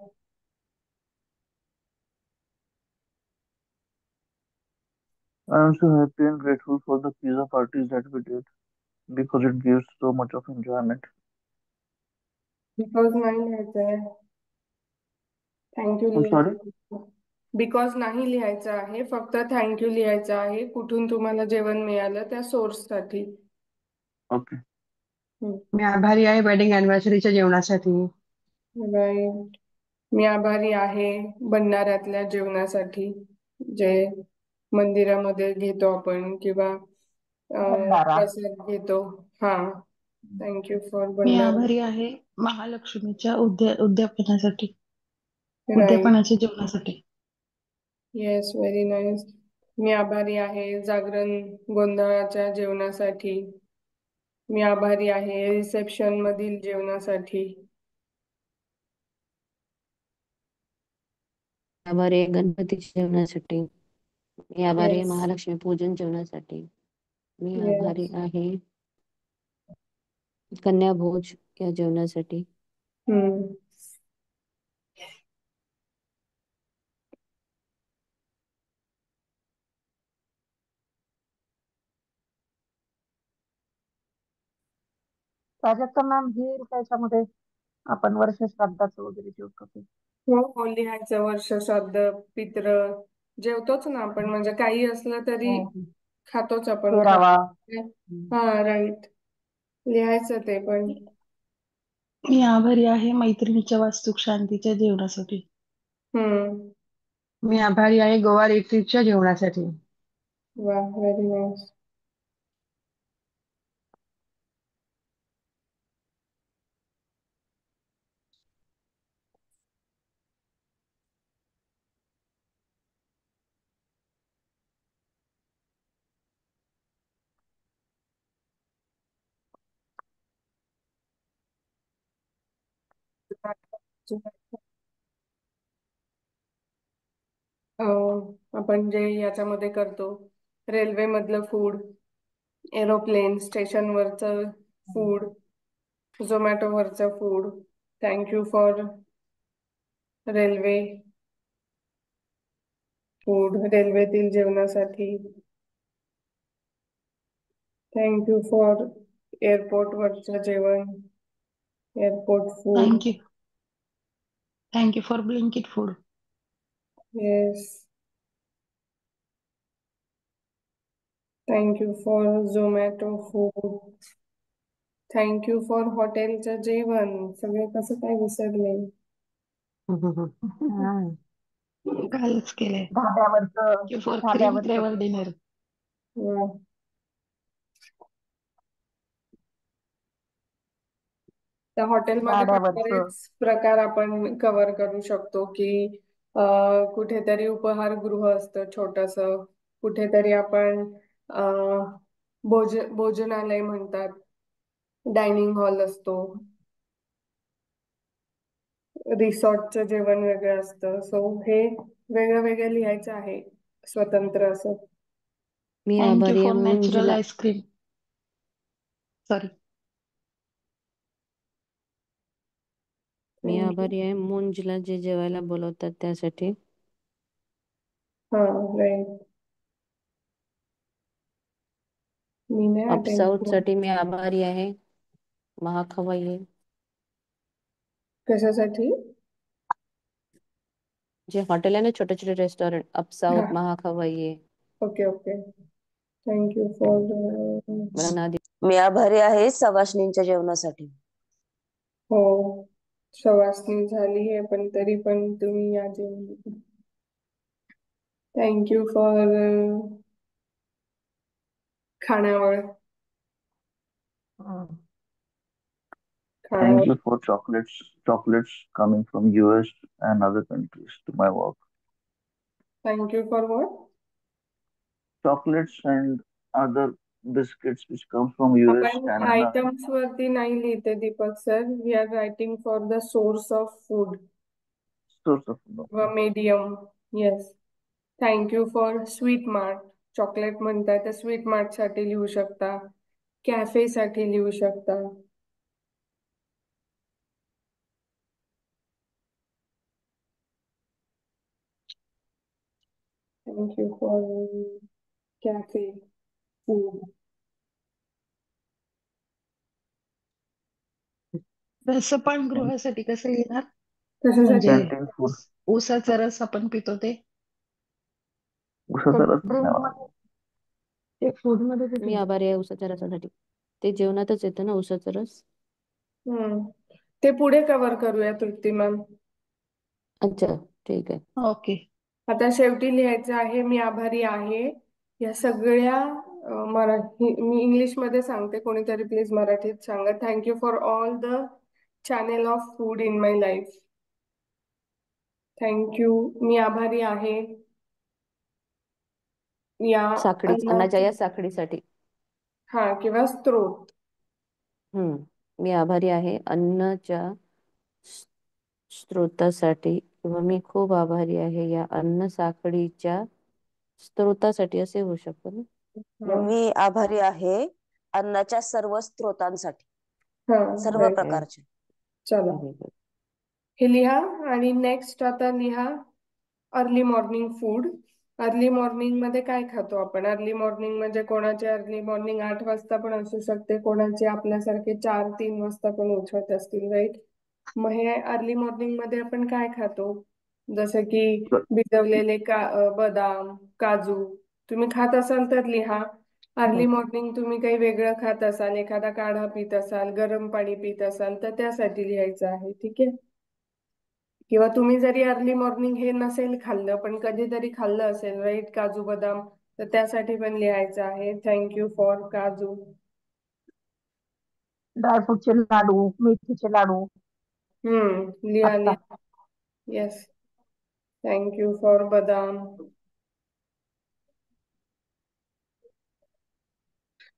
Speaker 4: I'm so happy and grateful for the pizza parties that we did because it gives so much of enjoyment.
Speaker 2: Because नाही लिहायचंय. Thank you
Speaker 4: I'm sorry?
Speaker 2: लिहायचं. बिकॉज नाही लिहायचं आहे, फक्त थँक्यू लिहायचं आहे कुठून तुम्हाला जेवण मिळालं त्या सोर्ससाठी.
Speaker 4: Okay.
Speaker 5: मी आभारी आहे वेडिंग अॅनिव्हर्सरीच्या जेवणासाठी.
Speaker 2: राईट. मी आभारी आहे भंडाऱ्यातल्या जेवणासाठी जे मंदिरामध्ये घेतो आपण किंवा
Speaker 3: भंडारा.
Speaker 2: प्रसाद घेतो. हा, थँक्यू फॉर
Speaker 5: मी
Speaker 2: भंडारा.
Speaker 5: आभारी आहे महालक्ष्मीच्या उद्यापनासाठी,
Speaker 2: राईट.
Speaker 5: उद्यापनाच्या जेवणासाठी.
Speaker 2: Yes, very nice. मी आभारी आहे जागरण गोंधळाच्या जेवणासाठी. मी आभारी आहे रिसेप्शन मधील जेवणासाठी.
Speaker 1: आभारी आहे गणपतीच्या जेवणासाठी. मी आभारी आहे
Speaker 2: येस.
Speaker 1: महालक्ष्मी पूजन जेवणासाठी. मी आभारी
Speaker 2: येस.
Speaker 1: आहे कन्या भोज या जेवणासाठी.
Speaker 2: हम्म.
Speaker 3: प्राजक्ता मॅम हे त्याच्यामध्ये आपण वर्ष श्राद्धाचं वगैरे जेवतो ते.
Speaker 2: हो, हो, लिहायचं वर्ष श्राद्ध पित्र जेवतोच ना आपण, म्हणजे काही असलं तरी
Speaker 3: हो.
Speaker 2: खातोच आपण.
Speaker 3: तेरावा.
Speaker 2: हा, राईट. लिहायचं ते पण.
Speaker 5: मी आभारी आहे मैत्रिणीच्या वास्तुक शांतीच्या जेवणासाठी.
Speaker 2: हम्म.
Speaker 5: मी आभारी आहे गोवा रिट्रीटच्या जेवणासाठी.
Speaker 2: वा, व्हेरी नाईस. आपण जे याच्यामध्ये करतो रेल्वे मधलं फूड, एरोप्लेन स्टेशनवरचं फूड, झोमॅटोवरचं food. Thank you for railway food, रेल्वेतील जेवणासाठी. थँक्यू फॉर एअरपोर्टवरचं जेवण, airport food.
Speaker 5: Thank you thank you for Blinkit food.
Speaker 2: Yes. Thank you for Zomato food. Thank you for हॉटेलचं जेवण. सगळे कसं काय विसरले.
Speaker 3: हा.
Speaker 5: कालच केलंय.
Speaker 3: धाब्यावरचं
Speaker 5: थँक्यू फॉर क्रीम
Speaker 3: धाब्यावरचं
Speaker 5: फ्लेवर डिनर.
Speaker 2: वा. त्या हॉटेलमध्ये पण
Speaker 3: गाड्यावरचं.
Speaker 2: बरेच प्रकार आपण कव्हर करू शकतो की कुठेतरी उपहारगृह असतं छोटस, कुठेतरी आपण भोजनालय म्हणतात, डायनिंग हॉल असतो, रिसॉर्टचं जेवण वेगळं असतं. सो हे वेगळं वेगळं लिहायचं आहे स्वतंत्र असं.
Speaker 1: मी
Speaker 5: थँक्यू
Speaker 1: आभारी आहे
Speaker 5: फॉर नॅचरल
Speaker 1: मुंजला.
Speaker 5: आईस्क्रीम. सॉरी.
Speaker 1: मी
Speaker 2: थँक्यू.
Speaker 1: आभारी आहे मुंजला जे जेवायला बोलवतात त्यासाठी.
Speaker 2: हा, राईट. मी नाही
Speaker 1: अप
Speaker 2: अटेंड
Speaker 1: साऊथ
Speaker 2: केलं.
Speaker 1: साठी मी आभारी आहे महाखवाई
Speaker 2: कशासाठी?
Speaker 1: जे हॉटेल आहे ना, छोटे छोटे रेस्टॉरंट, अप
Speaker 2: हा,
Speaker 1: साऊथ महाखवाई आहे.
Speaker 2: Okay, okay. Thank you for.
Speaker 1: मला नादी. मी आभारी आहे सवाशणींच्या जेवणासाठी.
Speaker 2: हो, सवासणी झाली आहे पण तरी पण तुम्ही या जेवण. थँक्यू फॉर खानावळ.
Speaker 3: हं.
Speaker 4: Thank
Speaker 2: खाण्यावर
Speaker 4: you for chocolates coming from US and other countries to my work.
Speaker 2: Thank you for what?
Speaker 4: Chocolates and other biscuits which come from US,
Speaker 2: आपण
Speaker 4: Canada, and
Speaker 2: आयटम्स वरती नाही लिहिते Deepak sir. We are writing for the source of food
Speaker 4: source of
Speaker 2: व
Speaker 4: okay.
Speaker 2: Medium. Yes. Thank you for sweet mart. Chocolate म्हणताय तर sweet mart साठी लिहू शकता, कॅफे साठी लिहू शकता. Thank you for cafe food.
Speaker 5: रसपानगृहासाठी कसं लिहिणार?
Speaker 2: कशासाठी?
Speaker 5: म्हणजे
Speaker 4: Canteen food.
Speaker 5: ऊसाचा रस आपण पितो ते.
Speaker 3: ते
Speaker 4: उसाचा रस नाही
Speaker 3: ड्रिंक
Speaker 4: मला.
Speaker 3: मध्ये, ते फूड मध्ये
Speaker 1: मी
Speaker 3: येते.
Speaker 1: आभारी आहे उसाच्या रसासाठी. ते जेवणातच येतं ना उसाचा रस.
Speaker 2: हम्म. ते पुढे कव्हर करूया तृप्ती मॅम.
Speaker 1: अच्छा, ठीक आहे.
Speaker 5: ओके.
Speaker 2: आता शेवटी लिहायचं आहे मी आभारी आहे. या सगळ्या मराठी, मी इंग्लिश मध्ये सांगते, कोणीतरी प्लीज मराठीत सांगा. Thank you for all the channel of food in my life. Thank you. मी आभारी आहे या
Speaker 1: अन्नाच्या
Speaker 2: अन्नाच्या,
Speaker 1: या साखळीसाठी.
Speaker 2: हा, किंवा स्त्रोत.
Speaker 1: मी आभारी आहे अन्नाच्या स- स्त्रोतासाठी, किंवा मी खूप आभारी आहे या अन्न साखळीच्या स्त्रोतासाठी, असे होऊ शकतं ना.
Speaker 2: हा.
Speaker 6: मी आभारी आहे अन्नाच्या सर्व स्त्रोतांसाठी,
Speaker 2: हा.
Speaker 6: सर्व
Speaker 2: right.
Speaker 6: प्रकारचे.
Speaker 2: चला
Speaker 1: व्हेरी गुड.
Speaker 2: हे लिहा. आणि नेक्स्ट आता लिहा early morning food. Early morning मध्ये काय खातो आपण? अर्ली मॉर्निंग म्हणजे कोणाचे अर्ली मॉर्निंग 8 वाजता पण असू शकते, कोणाचे आपल्यासारखे 4-3 वाजता पण उठत असतील, राईट? मग हे अर्ली मॉर्निंग मध्ये आपण काय खातो? जसं की भिजवलेले बदाम, काजू. तुम्ही खात असाल तर लिहा. अर्ली मॉर्निंग तुम्ही काही वेगळं खात असाल, एखादा काढा पित असाल, गरम पाणी पित असाल, तर त्यासाठी लिहायचं आहे. ठीक आहे? किंवा तुम्ही जरी अर्ली मॉर्निंग हे नसेल खाल्लं, पण कधीतरी खाल्लं असेल, राईट, काजू बदाम, तर त्यासाठी पण लिहायचं आहे. थँक्यू फॉर काजू.
Speaker 3: ड्रायफ्रूटचे लाडू, मेथीचे लाडू,
Speaker 2: लिहा
Speaker 3: आता
Speaker 2: लिहा. येस. थँक्यू फॉर बदाम.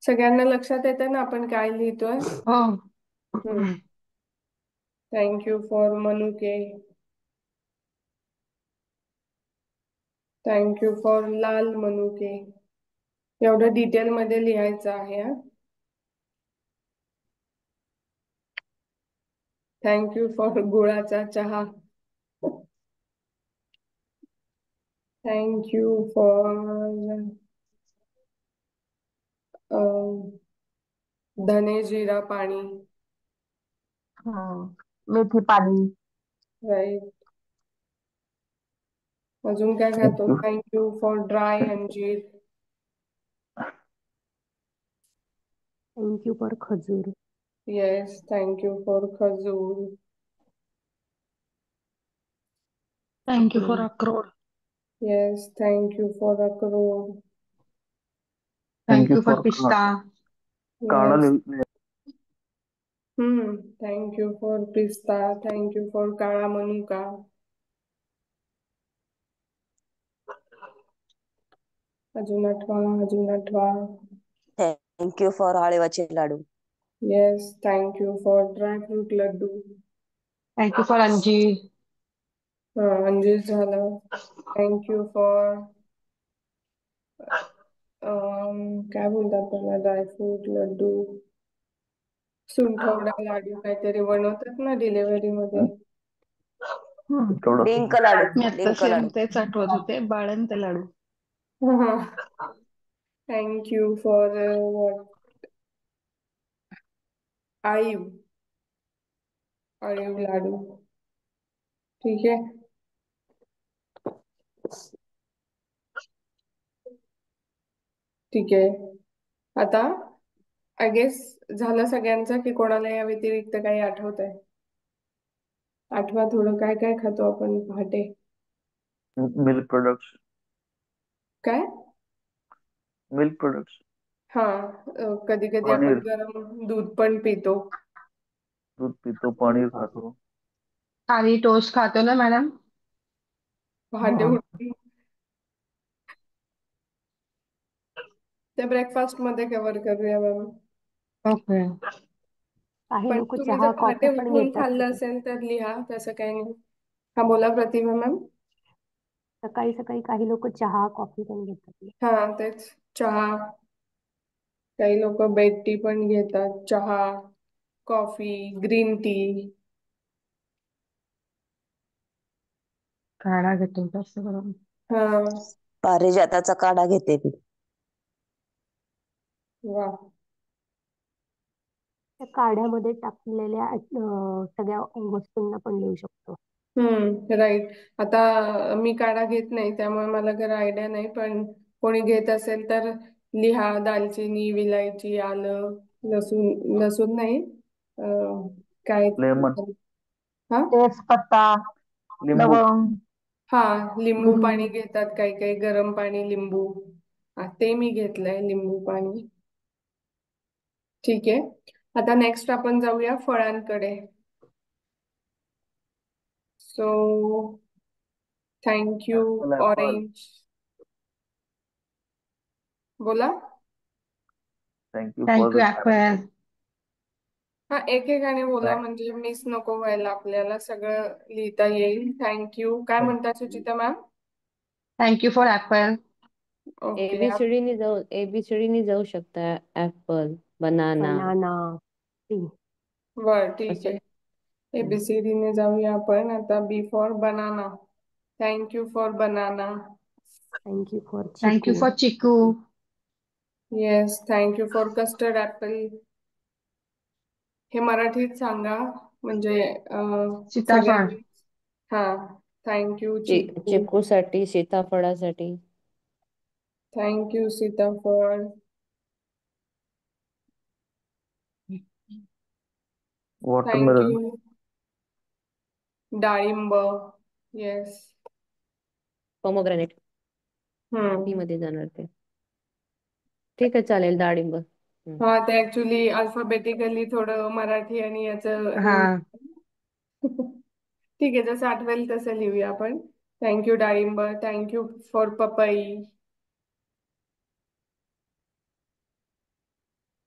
Speaker 2: सगळ्यांना लक्षात येतं ना आपण काय लिहितोय? थँक्यू फॉर मनुके. थँक्यू फॉर लाल मनुके. एवढं डिटेल मध्ये लिहायचं आहे. हा. थँक्यू फॉर गुळाचा चहा. थँक्यू फॉर धने जिरा पाणी.
Speaker 3: मेथी पाणी,
Speaker 2: राईट. अजून काय
Speaker 4: Thank
Speaker 2: खातो?
Speaker 4: you.
Speaker 2: थँक्यू फॉर ड्राय अंजीर.
Speaker 1: थँक्यू फॉर खजूर.
Speaker 2: येस. थँक्यू फॉर खजूर.
Speaker 5: थँक्यू फॉर अक्रोड.
Speaker 2: येस. थँक्यू फॉर अक्रोड.
Speaker 4: Thank you
Speaker 5: thank you for
Speaker 4: for
Speaker 5: पिस्ता.
Speaker 4: काढा
Speaker 2: येस.
Speaker 4: लिह-
Speaker 2: थँक्यू फॉर पिस्ता. थँक्यू फॉर काळा मनुका. अजून आठवा, अजून आठवा.
Speaker 6: थँक्यू फॉर आळेवाचे लाडू.
Speaker 2: येस. थँक्यू फॉर ड्रायफ्रूट लड्डू.
Speaker 5: थँक्यू फॉर अंजीर.
Speaker 2: अंजीर झालं. थँक्यू फॉर काय बोलतात त्याला, ड्रायफ्रूट लड्डू, सुंठवडा लाडू काहीतरी बनवतात ना डिलिव्हरी मध्ये.
Speaker 4: थोडं
Speaker 6: डिंक लाडू.
Speaker 5: मी आता
Speaker 6: डिंक
Speaker 5: सेम
Speaker 6: लाडू.
Speaker 5: तेच आठवत होते, बाळंत लाडू.
Speaker 2: थँक्यू फॉर व्हॉट, आईव, अळीव लाडू. ठीक आहे. ठीक आहे. आता आय गेस झालं सगळ्यांचं, की कोणाला या व्यतिरिक्त काही आठवत आहे? आठवा थोडं, काय काय खातो आपण पहाटे?
Speaker 4: Milk products.
Speaker 2: काय?
Speaker 4: Milk products.
Speaker 2: हा, कधी कधी आपण
Speaker 4: पनीर,
Speaker 2: गरम दूध पण पितो.
Speaker 4: दूध पितो, पनीर खातो.
Speaker 5: खाली टोस्ट खातो ना मॅडम.
Speaker 2: पहाटे
Speaker 3: हा.
Speaker 2: उठून ते ब्रेकफास्ट मध्ये कव्हर करूया मॅम.
Speaker 5: ओके.
Speaker 7: काही
Speaker 2: पण
Speaker 7: लोक
Speaker 2: तुम्ही जर
Speaker 7: चहा
Speaker 2: पहाटे
Speaker 7: कॉफी पण
Speaker 2: उठून
Speaker 7: घेतात
Speaker 2: खाल्लं
Speaker 7: तिथे.
Speaker 2: असेल तर लिहा, तसं काही नाही. हा, बोला प्रतिभा मॅम.
Speaker 7: सकाळी सकाळी काही लोक चहा कॉफी पण घेतात.
Speaker 2: हा, तेच चहा. काही लोक बेड टी पण घेतात, चहा, कॉफी, ग्रीन टी.
Speaker 5: काढा घेतो जास्त करून.
Speaker 2: हा.
Speaker 6: पारिजाताचा काढा घेते मी.
Speaker 2: वा.
Speaker 7: त्या काढ्यामध्ये टाकलेल्या सगळ्या वस्तूंना पण लिहू शकतो.
Speaker 2: राईट. आता मी काढा घेत नाही त्यामुळे मला काही आयडिया नाही, पण कोणी घेत असेल तर लिहा. दालचिनी, विलायची, आलं, लसूण, लसूण नाही, काय,
Speaker 4: लेमन,
Speaker 2: हा
Speaker 3: तेजपत्ता,
Speaker 4: लिंबू.
Speaker 3: लवंग,
Speaker 2: हा, लिंबू
Speaker 3: मिरी.
Speaker 2: पाणी घेतात काही काही, गरम पाणी, लिंबू. हा, ते मी घेतलंय, लिंबू पाणी. ठीक आहे. आता नेक्स्ट आपण जाऊया फळांकडे. So thank you.
Speaker 4: Apple, apple.
Speaker 2: Orange, बोला.
Speaker 4: Thank you for
Speaker 5: thank you
Speaker 4: the
Speaker 5: apple.
Speaker 2: हा, एकेकाने बोला म्हणजे मिस नको व्हायला, आपल्याला सगळं लिहिता येईल. थँक्यू. काय म्हणता Suchita ma'am?
Speaker 5: Thank you for apple.
Speaker 2: Okay.
Speaker 1: ABCD जाऊ शकता. Apple, banana
Speaker 7: banana.
Speaker 2: बर, ठीक
Speaker 1: असं.
Speaker 2: आहे. ABCD ने जाऊया आपण. आता B for banana. Thank you for banana.
Speaker 7: Thank you for
Speaker 5: thank you
Speaker 7: चिकू.
Speaker 5: फॉर चिकू.
Speaker 2: Yes, thank you for custard apple. हे मराठीत सांगा म्हणजे
Speaker 5: सीताफळ.
Speaker 2: सगळ्यांनी. हा, थँक्यू चिकू.
Speaker 1: चिकूसाठी, सीताफळासाठी.
Speaker 2: थँक्यू सीताफळ.
Speaker 4: वॉटरमेलन.
Speaker 2: थँक्यू डाळिंब. येस.
Speaker 1: पोमोग्रॅनेट टी
Speaker 2: हम्म.
Speaker 1: मध्ये जाणार ते. ठीक आहे, चालेल. डाळिंब.
Speaker 2: हा, ते ऍक्च्युली अल्फाबेटिकली थोडं मराठी आणि याचं हे
Speaker 5: हा.
Speaker 2: ठीक आहे, जसं आठवेल तसं लिहूया आपण. थँक्यू डाळिंब. थँक्यू फॉर पपई.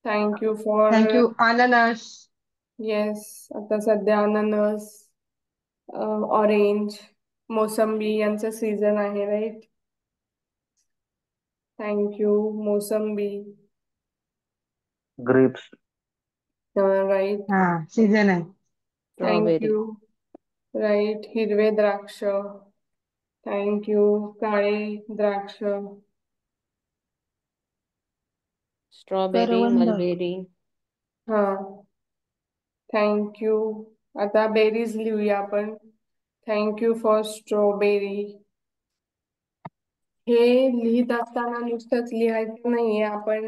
Speaker 2: थँक्यू फॉर,
Speaker 5: थँक्यू अननस.
Speaker 2: येस, आता सध्या अननस, ऑरेंज, मोसंबी यांचं सीझन आहे, राईट. थँक्यू मोसंबी.
Speaker 4: ग्रेप्स.
Speaker 2: राईट.
Speaker 5: हा, सीझन आहे.
Speaker 1: स्ट्रॉबेरी.
Speaker 2: थँक्यू. राईट. हिरवे द्राक्ष. थँक्यू काळे द्राक्ष.
Speaker 1: स्ट्रॉबेरी,
Speaker 5: करवंद.
Speaker 1: मलबेरी.
Speaker 2: हा, थँक्यू. आता बेरीज लिहूया आपण. Thank you for strawberry. हे लिहित असताना नुसतंच लिहायचं नाहीये, आपण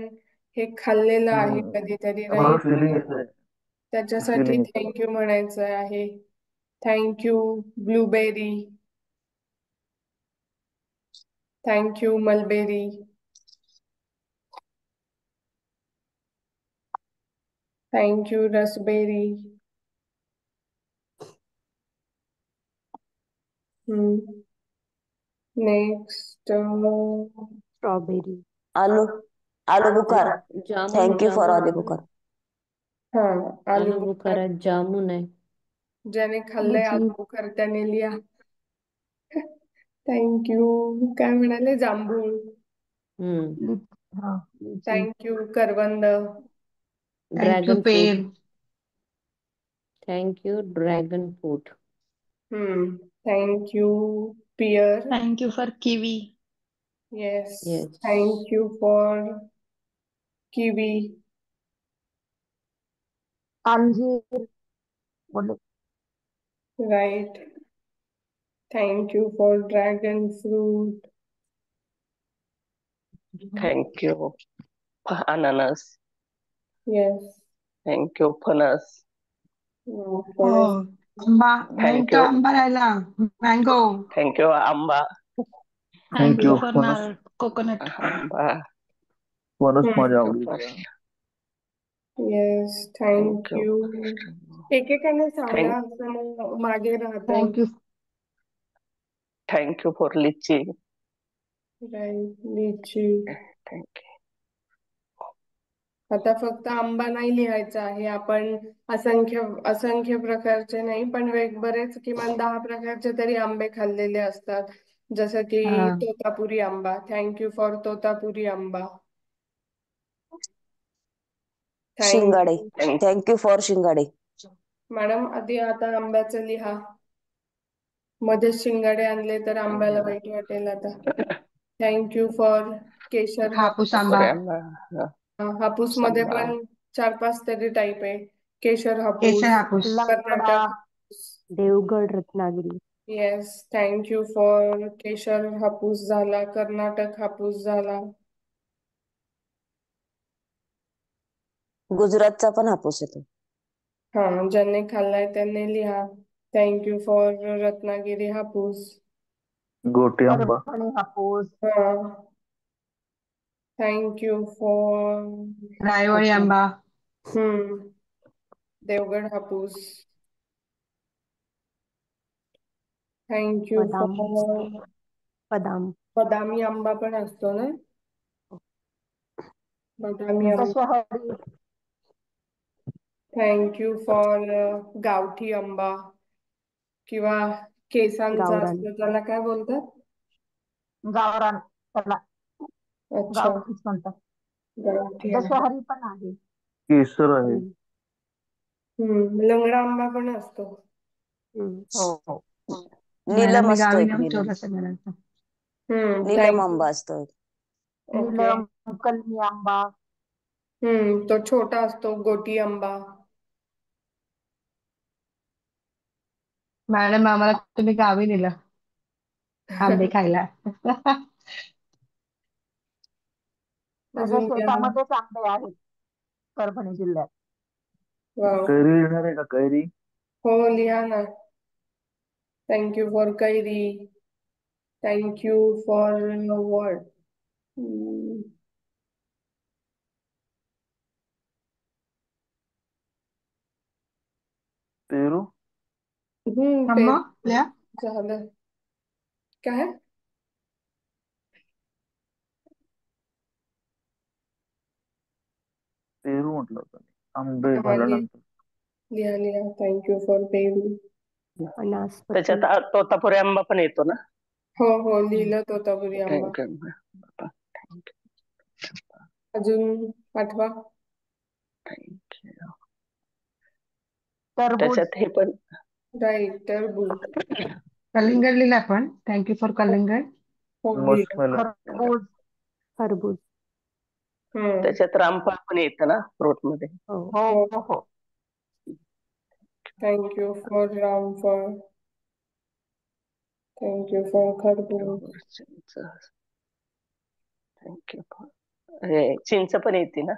Speaker 2: हे खाल्लेलं आहे कधीतरी,
Speaker 4: मला
Speaker 2: राईट.
Speaker 4: फिलिंग येते.
Speaker 2: त्याच्यासाठी
Speaker 4: फिलिंग येते.
Speaker 2: थँक्यू म्हणायचं आहे. Thank you blueberry. Thank you mulberry. Thank you raspberry. Next,
Speaker 7: strawberry.
Speaker 6: आलू, आलू बुखार.
Speaker 1: जामुन,
Speaker 6: थँक्यू फॉर
Speaker 1: जामुन.
Speaker 6: आलू बुखार.
Speaker 2: हा, आलू
Speaker 1: आलू
Speaker 2: बुखार.
Speaker 1: बुखारा जामुन आहे.
Speaker 2: ज्याने खाल्लंय
Speaker 5: लिची.
Speaker 2: आलू बुखार त्याने लिहा. थँक्यू. काय म्हणाले? जांभूळ.
Speaker 1: हम्म
Speaker 3: हा, लिची.
Speaker 2: थँक्यू करवंद.
Speaker 5: Thank you
Speaker 1: dragon fruit.
Speaker 5: Pear.
Speaker 1: Thank you dragon fruit.
Speaker 2: Thank you pear.
Speaker 5: Thank you for kiwi.
Speaker 2: Yes.
Speaker 1: Yes.
Speaker 2: Thank you for kiwi.
Speaker 3: अंजीर बोलले.
Speaker 2: Right. Thank you for dragon fruit.
Speaker 8: Thank you अननस.
Speaker 2: येस.
Speaker 8: थँक्यू फणस.
Speaker 5: हो, आंबा. मेन तो
Speaker 8: थँक्यू
Speaker 5: आंबा राहिला. मँगो.
Speaker 8: थँक्यू आंबा.
Speaker 5: थँक्यू
Speaker 4: थँक्यू
Speaker 5: फॉर
Speaker 4: फणस.
Speaker 5: नारळ, कोकोनट.
Speaker 8: आंबा.
Speaker 4: फणस माझ्या
Speaker 8: Thank you,
Speaker 4: आवडीचा आहे.
Speaker 8: first.
Speaker 2: Yes,
Speaker 8: Thank
Speaker 2: thank
Speaker 8: you,
Speaker 2: you.
Speaker 8: first.
Speaker 2: एकेकाने सांगा,
Speaker 8: Thank,
Speaker 2: असं मागे राहतं.
Speaker 3: Thank you.
Speaker 8: thank you for lychee.
Speaker 2: Right, लिची.
Speaker 8: Thank you.
Speaker 2: आता फक्त आंबा नाही लिहायचा आहे, आपण असंख्य असंख्य प्रकारचे नाही, पण बरेच किमान 10 प्रकारचे तरी आंबे खाल्लेले असतात, जसं की
Speaker 5: हा
Speaker 2: तोतापुरी आंबा. थँक यू फॉर तोतापुरी आंबा. Thank
Speaker 6: Shingade.
Speaker 2: You.
Speaker 8: Thank,
Speaker 6: thank you for Shingade.
Speaker 2: Madam, आधी आता आंब्याचं लिहा. मध्येच शिंगाडे आणले तर आंब्याला वाईट वाटेल आता. थँक यू फॉर केशर
Speaker 5: हापूस
Speaker 2: हापूस.
Speaker 5: आंबा,
Speaker 2: हापूस मध्ये
Speaker 8: Samba.
Speaker 2: पण 4-5 तरी टाईप आहे. केशर
Speaker 5: केशर
Speaker 2: हापूस,
Speaker 5: हापूस,
Speaker 7: लंगडा,
Speaker 2: कर्नाटक हापूस.
Speaker 7: Devgad, Ratnagiri.
Speaker 2: Yes, thank you for केशर हापूस झाला, कर्नाटक हापूस झाला.
Speaker 6: गुजरातचा पण हापूस येतो.
Speaker 2: हा, ज्यांनी खाल्लाय त्यांनी लिहा. थँक यू फॉर रत्नागिरी हापूस.
Speaker 4: गोटे आंबा.
Speaker 3: परभणी हापूस.
Speaker 2: हा, थँक यू फॉर
Speaker 5: रायवळी आंबा,
Speaker 2: देवगड हापूस. थँक यू
Speaker 7: बदाम,
Speaker 2: फॉर
Speaker 7: बदाम.
Speaker 2: बदामी आंबा पण असतो ना, बदामी आंबा.
Speaker 3: दशहरी.
Speaker 2: थँक यू फॉर गावठी आंबा, किंवा केसांचा
Speaker 7: गावरान.
Speaker 2: असतो त्याला काय बोलतात?
Speaker 3: गावरान, त्याला
Speaker 2: अच्छा,
Speaker 3: गावठीच म्हणतात.
Speaker 2: गावठी आंबा.
Speaker 3: दशहरी पण आहे.
Speaker 4: केसर आहे.
Speaker 7: हम्म,
Speaker 2: लंगडा आंबा पण असतो.
Speaker 7: हम्म.
Speaker 3: हो हो.
Speaker 5: मॅडम
Speaker 6: नीलम
Speaker 5: मी
Speaker 6: असतो
Speaker 5: गावी
Speaker 6: एक
Speaker 5: नेऊन
Speaker 6: नीलम.
Speaker 5: ठेवलं सगळ्यांना.
Speaker 6: Neelam
Speaker 2: thank you.
Speaker 6: आंबा असतो एक.
Speaker 2: ओके.
Speaker 3: नीलम, कलमी आंबा.
Speaker 2: तो छोटा असतो, गोटी आंबा.
Speaker 5: मॅडम आम्हाला तुम्ही गावी नेलं आंबे खायला.
Speaker 3: माझ्या
Speaker 2: अजून काय?
Speaker 3: शेतामध्येच आंबे आहेत परभणी जिल्ह्यात.
Speaker 2: वाव.
Speaker 4: कैरी लिहिणार आहे का कैरी?
Speaker 2: हो, लिहा ना. थँक यू फॉर कैरी. Thank you for what?
Speaker 4: पेरू.
Speaker 5: अम्मा
Speaker 2: पेरू
Speaker 5: या
Speaker 2: झालं. काय?
Speaker 4: पेरू म्हटलं होतं मी. आंबे
Speaker 2: हा,
Speaker 4: झाल्यानंतर.
Speaker 2: लिहा लिहा. थँक यू फॉर पेरू.
Speaker 7: वनस्पती.
Speaker 8: त्याच्यात तोतापुरी आंबा पण येतो ना.
Speaker 2: हो हो, लिहिलं तोतापुरी आंबा.
Speaker 8: थँक
Speaker 2: अजून पाठवा.
Speaker 8: यू.
Speaker 3: टरबूज.
Speaker 8: त्याच्यात हे पण
Speaker 2: राईट, टरबूज.
Speaker 5: कलिंगड लिहिला आपण. थँक्यू फॉर कलिंगड.
Speaker 2: हो,
Speaker 4: मस्त
Speaker 2: लिहिलं.
Speaker 4: मेलन.
Speaker 3: खरबूज.
Speaker 7: खरबूज.
Speaker 8: त्याच्यात रामफळ पण येतं ना फ्रूट मध्ये.
Speaker 7: हो.
Speaker 3: हो
Speaker 2: हो,
Speaker 3: हो हो.
Speaker 2: थँक यू फॉर रामफळ. थँक यू फॉर खरबूज.
Speaker 8: थँक्यू फॉर हे चिंच पण येते ना.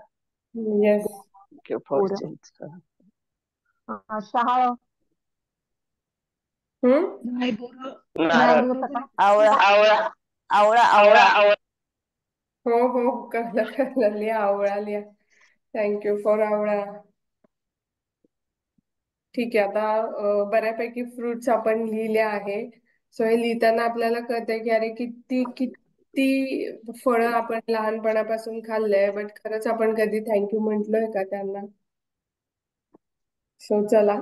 Speaker 2: येस.
Speaker 8: थँक्यू फॉर
Speaker 7: बोरं.
Speaker 8: चिंच.
Speaker 3: शहाळ.
Speaker 5: नाही बोर
Speaker 8: नारळ.
Speaker 3: नाही येतं का?
Speaker 6: आवळा.
Speaker 8: आवळा.
Speaker 6: आवळा
Speaker 8: आवळा.
Speaker 6: आवळा.
Speaker 8: आवळा.
Speaker 2: हो हो, कळलं कळलं. लिहा, आवळा लिहा. थँक यू फॉर आवळा. ठीक आहे, आता बऱ्यापैकी फ्रुट्स आपण लिहिले आहे. सो हे लिहिताना आपल्याला कळतंय की अरे किती किती फळं आपण लहानपणापासून खाल्लंय, बट खरंच आपण कधी थँक्यू म्हटलोय का त्यांना? सो चला,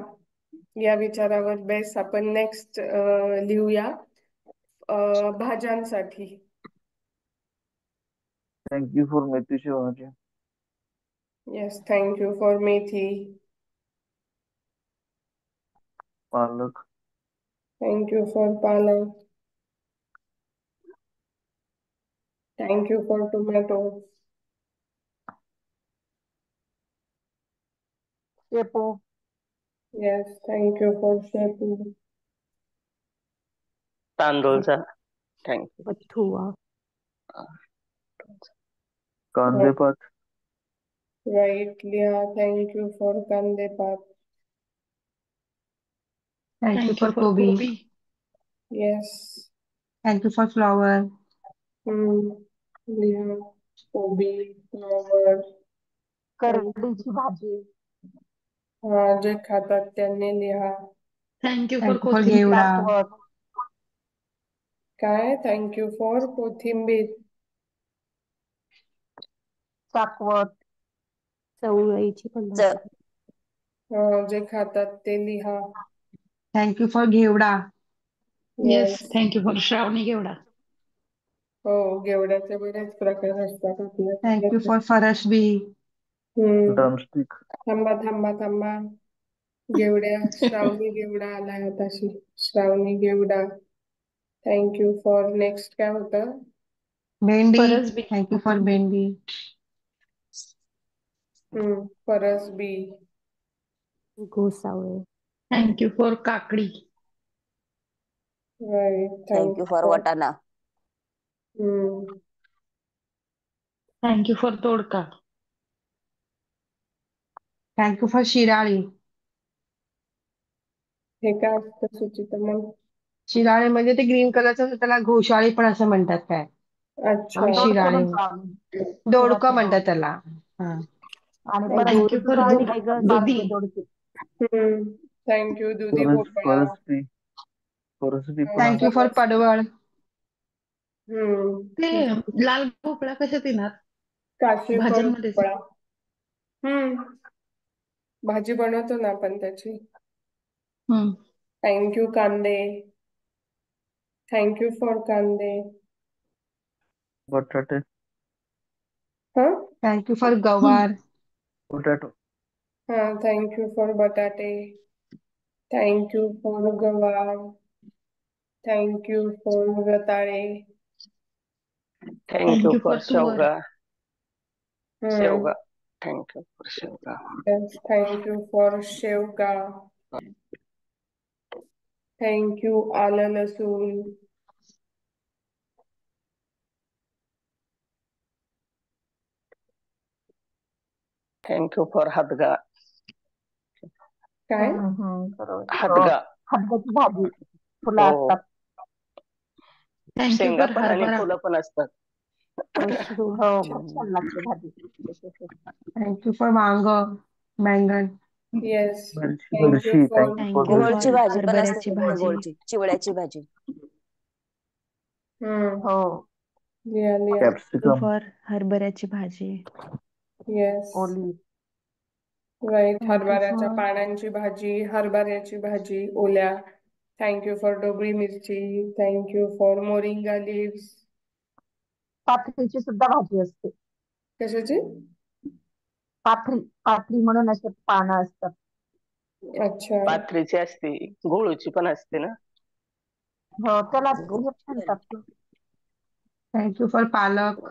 Speaker 2: या विचारावर बेस आपण नेक्स्ट लिहूया भाज्यांसाठी.
Speaker 4: थँक्यू फॉर मेथीची भाजी.
Speaker 2: येस, थँक्यू फॉर मेथी.
Speaker 4: पालक.
Speaker 2: थँक्यू फॉर पालक. Thank you for tomato.
Speaker 3: शेपू.
Speaker 2: येस, थँक्यू फॉर शेपू.
Speaker 8: तांदूळचा. थँक्यू.
Speaker 7: बथुआ.
Speaker 4: कांदेपात.
Speaker 2: राईट, लिहा. थँक्यू फॉर कांदेपात.
Speaker 5: थँक्यू फॉर कोबी.
Speaker 2: येस.
Speaker 5: Thank you for flower.
Speaker 2: लिहा. कोबी, फ्लॉवर.
Speaker 3: करडीची भाजी,
Speaker 2: जे खातात त्यांनी लिहा.
Speaker 5: थँक्यू फॉर थँक्यू फॉर कोथिंबीर. घेवडा.
Speaker 3: चाकवत,
Speaker 2: काय? थँक्यू फॉर कोथिंबीर.
Speaker 3: चाकवत,
Speaker 7: चवळीची पण
Speaker 6: च
Speaker 7: भाजी.
Speaker 2: जे खातात ते लिहा.
Speaker 5: थँक्यू फॉर घेवडा. Yes,
Speaker 2: yes.
Speaker 5: थँक्यू फॉर श्रावणी घेवडा.
Speaker 2: हो, घेवड्याचे बरेच प्रकार असतात
Speaker 5: थँक्यू
Speaker 2: आपल्याकडे.
Speaker 5: फॉर फरसबी.
Speaker 4: ड्रमस्टिक.
Speaker 2: थांबा थांबा थांबा. घेवड्या, श्रावणी घेवडा आलाय आताशी. श्रावणी घेवडा. Thank you for. नेक्स्ट काय होतं?
Speaker 5: भेंडी.
Speaker 7: फरसबी.
Speaker 5: थँक्यू फॉर भेंडी.
Speaker 2: फरसबी.
Speaker 7: घोसावळे.
Speaker 5: थँक्यू फॉर काकडी.
Speaker 2: Right.
Speaker 6: Thank you
Speaker 2: thank you
Speaker 6: for
Speaker 2: for.
Speaker 6: वाटाणा.
Speaker 5: थँक्यू फॉर तोडका. थँक्यू फॉर शिराळी.
Speaker 2: हे काय असतं सुचिता मग?
Speaker 5: शिराळे म्हणजे ते ग्रीन कलरचं त्याला घोसाळी पण असं म्हणतात काय.
Speaker 2: अच्छा.
Speaker 5: आम्ही
Speaker 3: दोडके
Speaker 5: शिराळे
Speaker 3: म्हणतो आम्ही.
Speaker 5: दोडकं
Speaker 3: दुधाचे
Speaker 5: म्हणतात
Speaker 3: दोडके.
Speaker 5: त्याला. हा.
Speaker 3: आणि
Speaker 7: दूध
Speaker 5: थँक्यू
Speaker 3: फरसबीची
Speaker 5: फॉर
Speaker 3: भाजी
Speaker 7: दूध
Speaker 5: दूध
Speaker 7: आहे ग
Speaker 5: दुधी.
Speaker 3: बारके दोडके.
Speaker 2: थँक्यू दुधी
Speaker 4: Forest,
Speaker 2: भोपळा.
Speaker 4: forestry, forestry पण आहे.
Speaker 5: थँक्यू फॉर
Speaker 2: फरस.
Speaker 5: पडवळ. ते
Speaker 2: हम्म.
Speaker 5: लाल भोपळा कशात येणार?
Speaker 2: काशी फळ
Speaker 5: भाज्यांमध्येच.
Speaker 2: भोपळा. भाजी बनवतो ना आपण त्याची.
Speaker 5: हम्म.
Speaker 2: थँक्यू कांदे. थँक्यू फॉर कांदे.
Speaker 4: बटाटे,
Speaker 2: हं
Speaker 5: थँक्यू फॉर गवार.
Speaker 4: पोटॅटो,
Speaker 2: थँक्यू फॉर बटाटे. थँक्यू फॉर गवार. थँक्यू फॉर रताळे.
Speaker 8: थँक्यू
Speaker 5: थँक्यू
Speaker 8: फॉर
Speaker 5: फॉर तुवर.
Speaker 8: शेवगा. शेवगा. थँक्यू फॉर शेवगा.
Speaker 2: थँक्यू फॉर शेवगा. थँक्यू आलं लसूण.
Speaker 8: थँक्यू फॉर हादगा.
Speaker 2: काय?
Speaker 3: बरोबर.
Speaker 8: हादगा.
Speaker 3: हदग्याची भाजी, फुलं
Speaker 8: हो.
Speaker 3: असतात.
Speaker 5: थँक्यू
Speaker 8: शेंगा
Speaker 5: फॉर
Speaker 8: पण आणि
Speaker 5: हरभरा.
Speaker 8: फुलं पण असतात.
Speaker 7: मशरूम.
Speaker 3: हो, खूप छान लागते भाजी.
Speaker 5: थँक्यू फॉर वांग. बैंगन.
Speaker 2: येस.
Speaker 4: मिरची,
Speaker 2: थँक्यू
Speaker 4: मिरची.
Speaker 2: फॉर.
Speaker 4: थँक्यू फॉर
Speaker 5: थँक्यू
Speaker 6: घोळची
Speaker 5: फॉर
Speaker 4: मिरची.
Speaker 6: भाजी पण असते
Speaker 5: हरभऱ्याची
Speaker 6: तिथे,
Speaker 5: भाजी.
Speaker 6: चिवड्याची भाजी.
Speaker 3: हो,
Speaker 2: लिहा लिहा.
Speaker 5: थँक्यू
Speaker 4: कॅप्सिकम,
Speaker 5: फॉर हरभऱ्याची भाजी.
Speaker 2: येस.
Speaker 3: ओली.
Speaker 2: राईट.
Speaker 5: थँक्यू
Speaker 2: हरभऱ्याच्या
Speaker 5: फॉर
Speaker 2: पानांची भाजी, हरभऱ्याची भाजी ओल्या. थँक्यू फॉर डोबळी मिरची. Thank you for moringa leaves.
Speaker 3: पाथरीची सुद्धा भाजी असते.
Speaker 2: कशाची?
Speaker 3: पाथरी, पाथरी म्हणून असे पानं असतात.
Speaker 2: अच्छा.
Speaker 8: पात्रीची असते, गोळूची पण असते ना.
Speaker 3: हो, त्याला हे
Speaker 6: गोळची आहे.
Speaker 3: म्हणतात.
Speaker 5: थँक्यू फॉर पालक.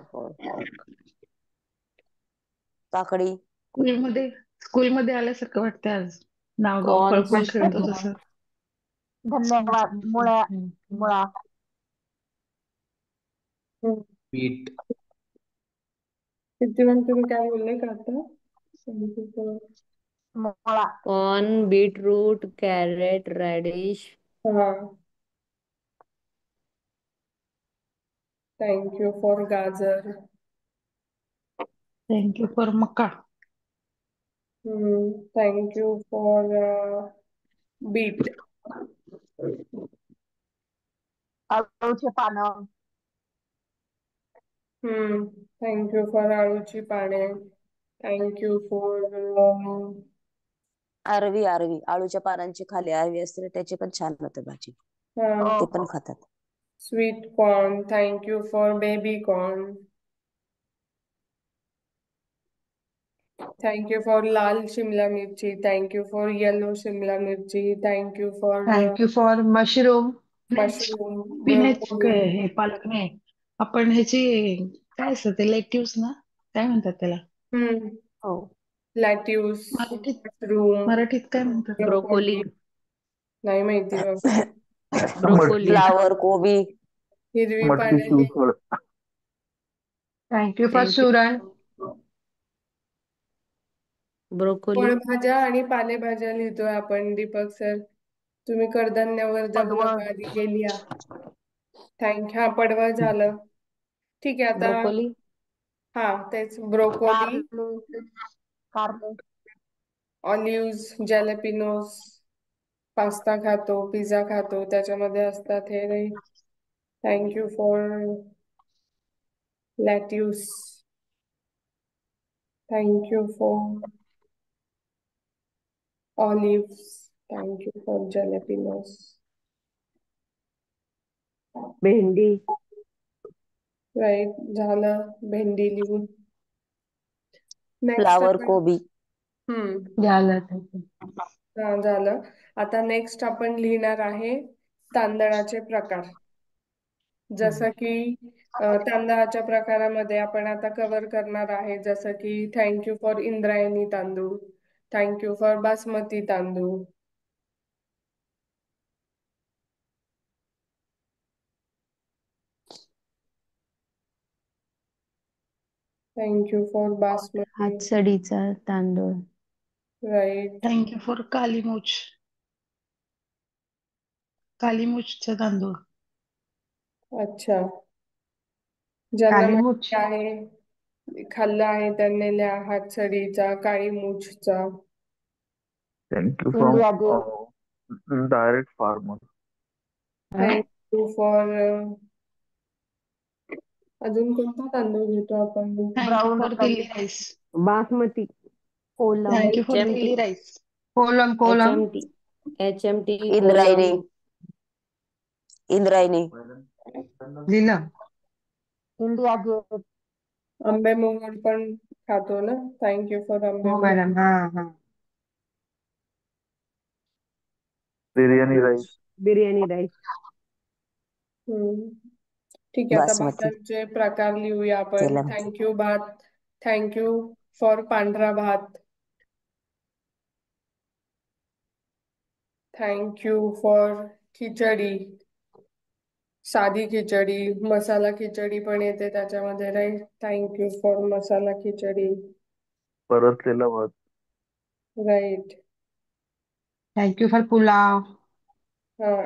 Speaker 6: काकडी.
Speaker 5: स्कूलमध्ये स्कूलमध्ये आल्यासारखं वाटतं आज. नाव गाव
Speaker 1: कॉर्न
Speaker 5: फळफळ
Speaker 1: फ्लेक्स.
Speaker 5: खेळतो तसं.
Speaker 3: धन्यवाद. मुळा, मुळा,
Speaker 9: बीट,
Speaker 2: किती वेळ तुम्ही काय बोलले का आता? Thank you for.
Speaker 3: मुळा.
Speaker 1: Corn, beetroot, carrot, radish.
Speaker 2: हा. थँक्यू फॉर गाजर.
Speaker 5: थँक्यू फॉर मका.
Speaker 2: Thank you for beet.
Speaker 3: अळूचे पानं.
Speaker 2: थँक्यू फॉर आळूची पाने. थँक्यू फॉर
Speaker 6: आरवी आरवी आळूच्या पानांची खाली आरवी असते ना, त्याची पण छान होते भाजी.
Speaker 3: हो,
Speaker 6: ते पण
Speaker 3: हो.
Speaker 6: खातात.
Speaker 2: Sweet corn. Thank you for baby corn. Thank you for लाल शिमला मिरची. थँक्यू फॉर येलो शिमला मिरची. Thank you for
Speaker 5: thank you for mushroom.
Speaker 2: Mushroom.
Speaker 5: Spinach
Speaker 2: broccoli.
Speaker 5: हे पालक नाही. आपण ह्याची काय असतं ते लेट्यूस ना, काय म्हणतात त्याला?
Speaker 6: हो.
Speaker 2: लॅट्यूस.
Speaker 5: मराठीत
Speaker 2: मशरूम.
Speaker 5: मराठीत काय म्हणतात?
Speaker 1: ब्रोकोली.
Speaker 2: ब्रोकोली. नाही माहिती बाबा.
Speaker 1: ब्रोकोली.
Speaker 4: मटकी,
Speaker 6: फ्लावर, कोबी.
Speaker 2: हिरवी
Speaker 4: मटकी
Speaker 2: पालेभाजी.
Speaker 4: शिवफळ,
Speaker 5: थँक्यू फॉर
Speaker 1: थँक्यू.
Speaker 5: सुरण.
Speaker 1: ब्रोकोली.
Speaker 2: फळभाज्या आणि पालेभाज्या लिहितोय आपण, दीपक सर. तुम्ही कडधान्यावर जाऊ
Speaker 3: पडवळ.
Speaker 2: नका, आधी हे लिहा. पडवळ झालं. ठीक आहे आता.
Speaker 1: ब्रोकोली.
Speaker 2: हा तेच ब्रोकोली,
Speaker 3: कारले कारले
Speaker 2: ऑलिव्ह, जॅलपिनोस, पास्ता खातो, पिझ्झा खातो, त्याच्यामध्ये असतात हे रे. Thank you for lettuce, thank you for olive, thank you for jalapenos.
Speaker 1: भेंडी.
Speaker 2: राईट, झालं भेंडी लिहून. नेक्स्ट
Speaker 6: फ्लावर
Speaker 2: आपण
Speaker 6: कोबी.
Speaker 5: झालं ते.
Speaker 2: झालं. आता नेक्स्ट आपण लिहिणार आहे तांदळाचे प्रकार. जसं की तांदळाच्या प्रकारामध्ये आपण आता कव्हर करणार आहे, जसं की थँक्यू फॉर इंद्रायणी तांदूळ, थँक्यू फॉर बासमती तांदूळ, थँक्यू फॉर बासमती.
Speaker 1: हातसडीचा तांदूळ.
Speaker 2: राईट.
Speaker 5: थँक्यू फॉर कालीमुछचा तांदूळ.
Speaker 2: अच्छा, ज्यांना
Speaker 5: कालीमुछ.
Speaker 2: माहिती आहे, खाल्लं आहे त्यांनी लिहा हातसडीचा, काळी मूछचा.
Speaker 4: Thank you from
Speaker 3: India gate
Speaker 4: direct farmer.
Speaker 2: Thank you for अजून कोणता तांदूळ घेतो आपण?
Speaker 5: Thank you
Speaker 3: brown
Speaker 5: for Delhi
Speaker 3: rice
Speaker 5: rice.
Speaker 1: Basmati.
Speaker 7: Kolam
Speaker 5: thank you for
Speaker 1: HMT.
Speaker 5: Delhi rice. Kolam.
Speaker 1: HMT
Speaker 6: Indrayani.
Speaker 1: Kolam.
Speaker 6: Indrayani.
Speaker 5: लिहिलं.
Speaker 3: इंडिया गेट
Speaker 2: आंबे मोहन पण खातो ना, थँक्यू फॉर आंबे
Speaker 5: हो
Speaker 2: मोहन.
Speaker 5: मॅडम. हा.
Speaker 4: Biryani rice.
Speaker 1: बिर्याणी राईस.
Speaker 2: हम्म. ठीक आहे, आता
Speaker 6: बासमती
Speaker 2: भातांचे प्रकार लिहूया आपण.
Speaker 6: केला.
Speaker 2: थँक्यू भात, थँक्यू फॉर पांढरा भात, थँक्यू फॉर खिचडी, साधी खिचडी, मसाला खिचडी पण येते त्याच्यामध्ये, राईट. थँक्यू फॉर मसाला खिचडी.
Speaker 4: परतलेला भात.
Speaker 2: राईट.
Speaker 5: Thank you for pulao.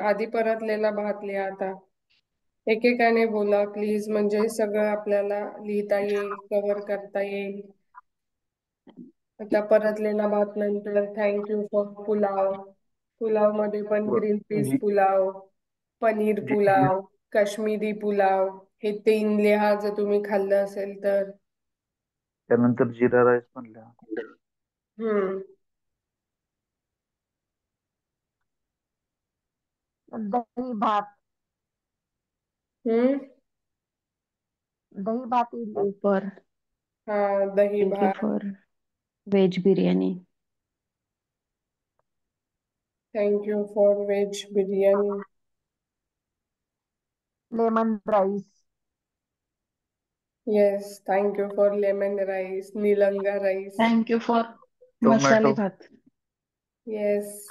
Speaker 2: आधी परतलेला भात लिहा. आता एकेकाने बोला प्लीज, म्हणजे सगळं आपल्याला लिहिता येईल, कव्हर करता येईल. आता परतलेला भात नंतर थँक्यू फॉर पुलाव. पुलाव मध्ये पण ग्रीन पीस
Speaker 4: जी-
Speaker 2: पुलाव, पनीर
Speaker 4: जी-
Speaker 2: पुलाव, काश्मीरी पुलाव, हे 3 लिहा जर तुम्ही खाल्लं असेल तर.
Speaker 4: त्यानंतर जिरा राईस पण लिहा.
Speaker 2: हम्म.
Speaker 3: दही भात
Speaker 2: हम्म.
Speaker 3: दही भात इंडिया
Speaker 1: ऊपर.
Speaker 2: दही
Speaker 1: थँक्यू
Speaker 2: भात,
Speaker 1: for veg biryani.
Speaker 2: Thank you for veg biryani.
Speaker 3: Lemon rice
Speaker 2: yes, thank you for lemon rice, Nilanga rice.
Speaker 5: Thank you for मसाले
Speaker 4: टोमॅटो.
Speaker 5: भात.
Speaker 2: येस.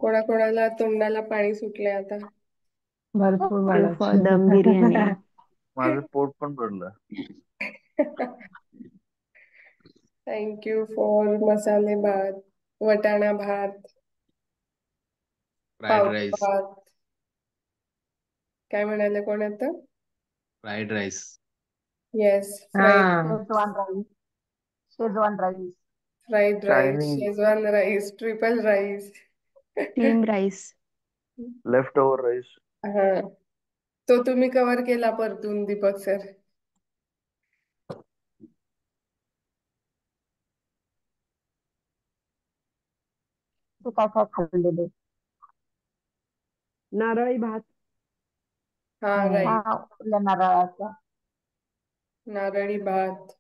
Speaker 2: कोणाकोणाला तोंडाला पाणी सुटले आता.
Speaker 5: भरपूर
Speaker 1: थँक्यू फॉर दम बिर्याणी.
Speaker 5: वाढत.
Speaker 4: माझं पोट पण भरलं.
Speaker 2: थँक्यू फॉर मसाले भात, वटाणा भात,
Speaker 9: फ्राईड
Speaker 2: पाव
Speaker 9: राईस.
Speaker 2: भात. काय म्हणाले कोण आता?
Speaker 9: Fried rice.
Speaker 2: येस, फ्राईड
Speaker 5: हा.
Speaker 3: Schezwan rice
Speaker 2: fried rice,
Speaker 4: Chinese.
Speaker 2: Schezwan rice, triple rice.
Speaker 1: Steam rice.
Speaker 4: Left over rice.
Speaker 2: हा, तो तुम्ही कव्हर केला परतून, दीपक सर.
Speaker 3: ते काय काय खाल्लेले
Speaker 1: नारळी भात.
Speaker 2: राईट.
Speaker 3: ओल्या नारळाचा
Speaker 2: नारळी भात,